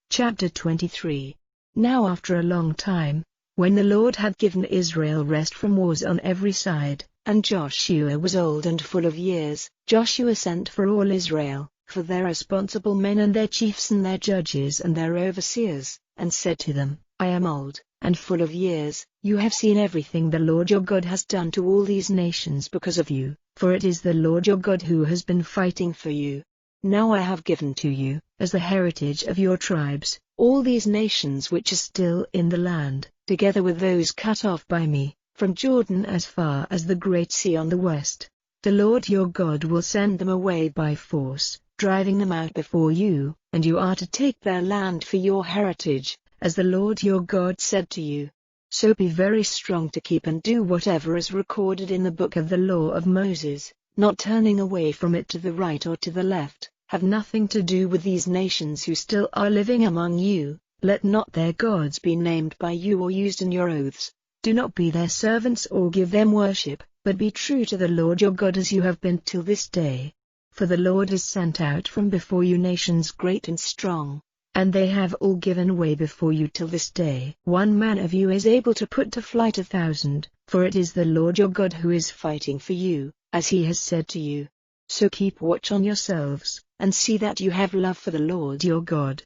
Chapter 23. Now after a long time, when the Lord had given Israel rest from wars on every side, and Joshua was old and full of years, Joshua sent for all Israel, for their responsible men and their chiefs and their judges and their overseers, and said to them, I am old, and full of years, you have seen everything the Lord your God has done to all these nations because of you, for it is the Lord your God who has been fighting for you. Now I have given to you, as the heritage of your tribes, all these nations which are still in the land, together with those cut off by me, from Jordan as far as the great sea on the west. The Lord your God will send them away by force, driving them out before you, and you are to take their land for your heritage, as the Lord your God said to you. So be very strong to keep and do whatever is recorded in the book of the law of Moses, not turning away from it to the right or to the left. Have nothing to do with these nations who still are living among you. Let not their gods be named by you or used in your oaths. Do not be their servants or give them worship, but be true to the Lord your God as you have been till this day. For the Lord has sent out from before you nations great and strong, and they have all given way before you till this day. One man of you is able to put to flight 1,000, for it is the Lord your God who is fighting for you, as he has said to you. So keep watch on yourselves, and see that you have love for the Lord your God.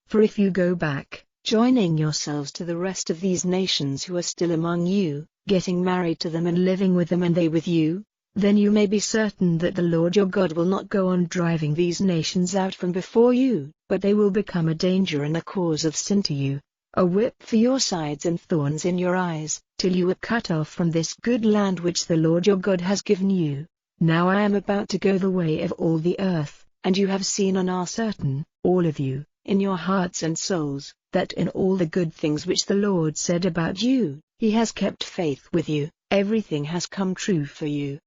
For if you go back, joining yourselves to the rest of these nations who are still among you, getting married to them and living with them and they with you, then you may be certain that the Lord your God will not go on driving these nations out from before you, but they will become a danger and a cause of sin to you, a whip for your sides and thorns in your eyes, till you are cut off from this good land which the Lord your God has given you. Now I am about to go the way of all the earth, and you have seen and are certain, all of you, in your hearts and souls, that in all the good things which the Lord said about you, he has kept faith with you, everything has come true for you.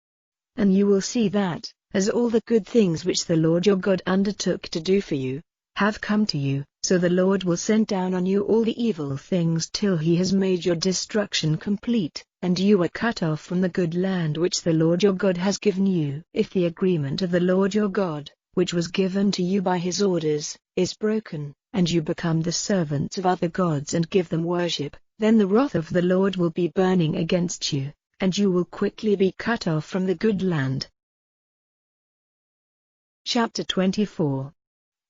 And you will see that, as all the good things which the Lord your God undertook to do for you, have come to you, so the Lord will send down on you all the evil things till he has made your destruction complete, and you are cut off from the good land which the Lord your God has given you. If the agreement of the Lord your God, which was given to you by his orders, is broken, and you become the servants of other gods and give them worship, then the wrath of the Lord will be burning against you, and you will quickly be cut off from the good land. Chapter 24.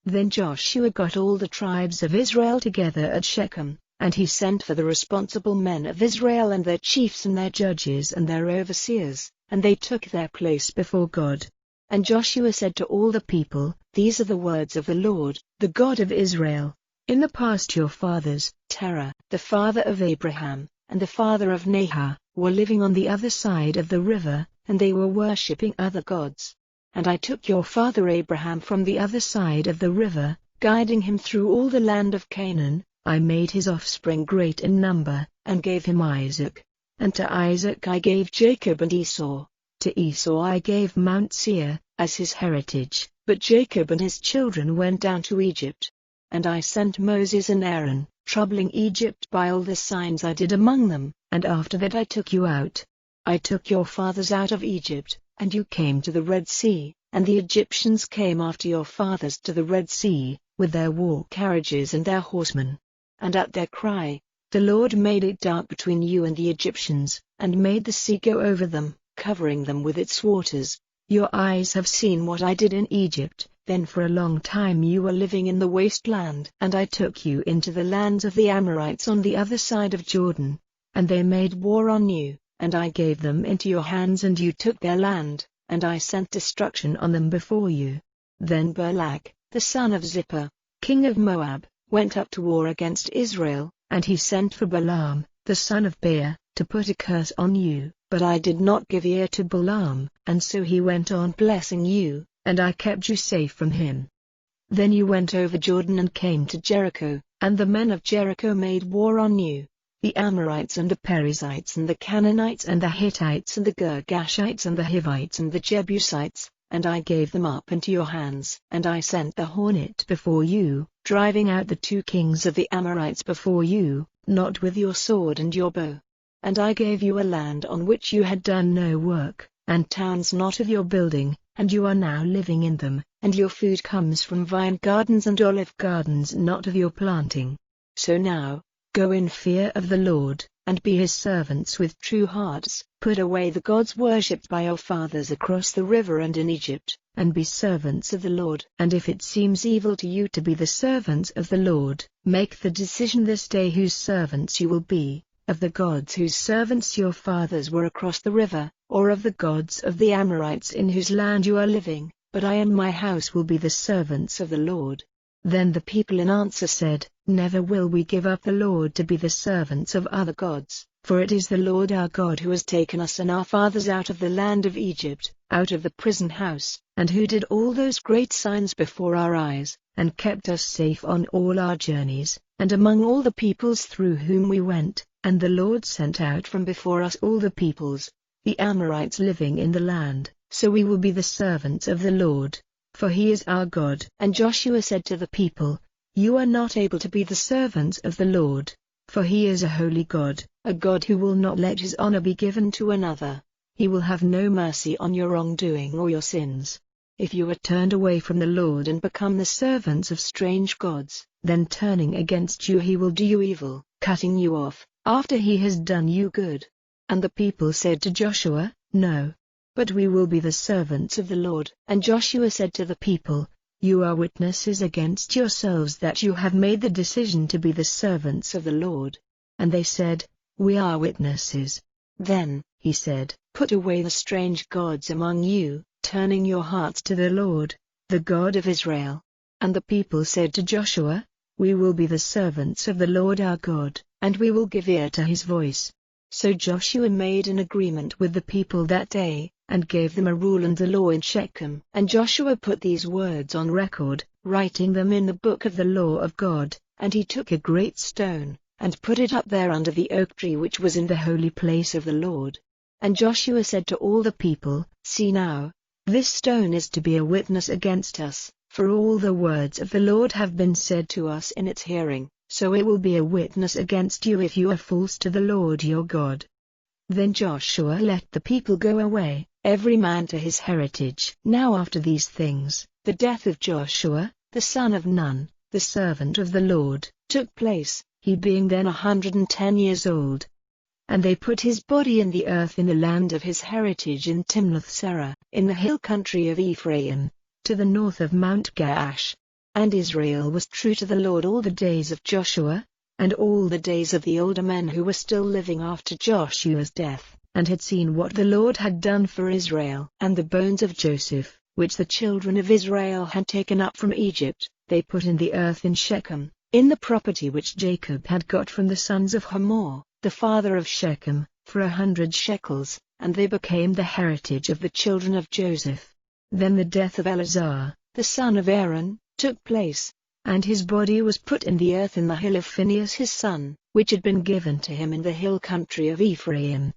Then Joshua got all the tribes of Israel together at Shechem, and he sent for the responsible men of Israel and their chiefs and their judges and their overseers, and they took their place before God. And Joshua said to all the people, These are the words of the Lord, the God of Israel. In the past your fathers, Terah, the father of Abraham, and the father of Nahor, were living on the other side of the river, and they were worshipping other gods. And I took your father Abraham from the other side of the river, guiding him through all the land of Canaan. I made his offspring great in number, and gave him Isaac. And to Isaac I gave Jacob and Esau. To Esau I gave Mount Seir, as his heritage, but Jacob and his children went down to Egypt. And I sent Moses and Aaron, troubling Egypt by all the signs I did among them, and after that I took you out. I took your fathers out of Egypt, and you came to the Red Sea, and the Egyptians came after your fathers to the Red Sea, with their war carriages and their horsemen. And at their cry, the Lord made it dark between you and the Egyptians, and made the sea go over them, covering them with its waters. Your eyes have seen what I did in Egypt. Then for a long time you were living in the wasteland, and I took you into the lands of the Amorites on the other side of Jordan. And they made war on you, and I gave them into your hands, and you took their land, and I sent destruction on them before you. Then Balak, the son of Zippor, king of Moab, went up to war against Israel, and he sent for Balaam, the son of Beor, to put a curse on you. But I did not give ear to Balaam, and so he went on blessing you, and I kept you safe from him. Then you went over Jordan and came to Jericho, and the men of Jericho made war on you, the Amorites and the Perizzites and the Canaanites and the Hittites and the Girgashites and the Hivites and the Jebusites, and I gave them up into your hands. And I sent the hornet before you, driving out the 2 kings of the Amorites before you, not with your sword and your bow. And I gave you a land on which you had done no work, and towns not of your building, and you are now living in them, and your food comes from vine gardens and olive gardens not of your planting. So now, go in fear of the Lord, and be his servants with true hearts. Put away the gods worshipped by your fathers across the river and in Egypt, and be servants of the Lord. And if it seems evil to you to be the servants of the Lord, make the decision this day whose servants you will be, of the gods whose servants your fathers were across the river, or of the gods of the Amorites in whose land you are living. But I and my house will be the servants of the Lord. Then the people in answer said, Never will we give up the Lord to be the servants of other gods, for it is the Lord our God who has taken us and our fathers out of the land of Egypt, out of the prison house, and who did all those great signs before our eyes, and kept us safe on all our journeys, and among all the peoples through whom we went. And the Lord sent out from before us all the peoples, the Amorites living in the land, so we will be the servants of the Lord, for he is our God. And Joshua said to the people, You are not able to be the servants of the Lord, for he is a holy God, a God who will not let his honor be given to another. He will have no mercy on your wrongdoing or your sins. If you are turned away from the Lord and become the servants of strange gods, then turning against you he will do you evil, cutting you off, after he has done you good. And the people said to Joshua, No, but we will be the servants of the Lord. And Joshua said to the people, You are witnesses against yourselves that you have made the decision to be the servants of the Lord. And they said, We are witnesses. Then, he said, Put away the strange gods among you, turning your hearts to the Lord, the God of Israel. And the people said to Joshua, We will be the servants of the Lord our God, and we will give ear to his voice. So Joshua made an agreement with the people that day, and gave them a rule and the law in Shechem. And Joshua put these words on record, writing them in the book of the law of God. And he took a great stone, and put it up there under the oak tree which was in the holy place of the Lord. And Joshua said to all the people, See now, this stone is to be a witness against us, for all the words of the Lord have been said to us in its hearing. So it will be a witness against you if you are false to the Lord your God. Then Joshua let the people go away, every man to his heritage. Now after these things, the death of Joshua, the son of Nun, the servant of the Lord, took place, he being then 110 years old. And they put his body in the earth in the land of his heritage in Timnath-serah, in the hill country of Ephraim, to the north of Mount Gaash. And Israel was true to the Lord all the days of Joshua, and all the days of the older men who were still living after Joshua's death, and had seen what the Lord had done for Israel. And the bones of Joseph, which the children of Israel had taken up from Egypt, they put in the earth in Shechem, in the property which Jacob had got from the sons of Hamor, the father of Shechem, for 100 shekels, and they became the heritage of the children of Joseph. Then the death of Eleazar, the son of Aaron, took place, and his body was put in the earth in the hill of Phinehas his son, which had been given to him in the hill country of Ephraim.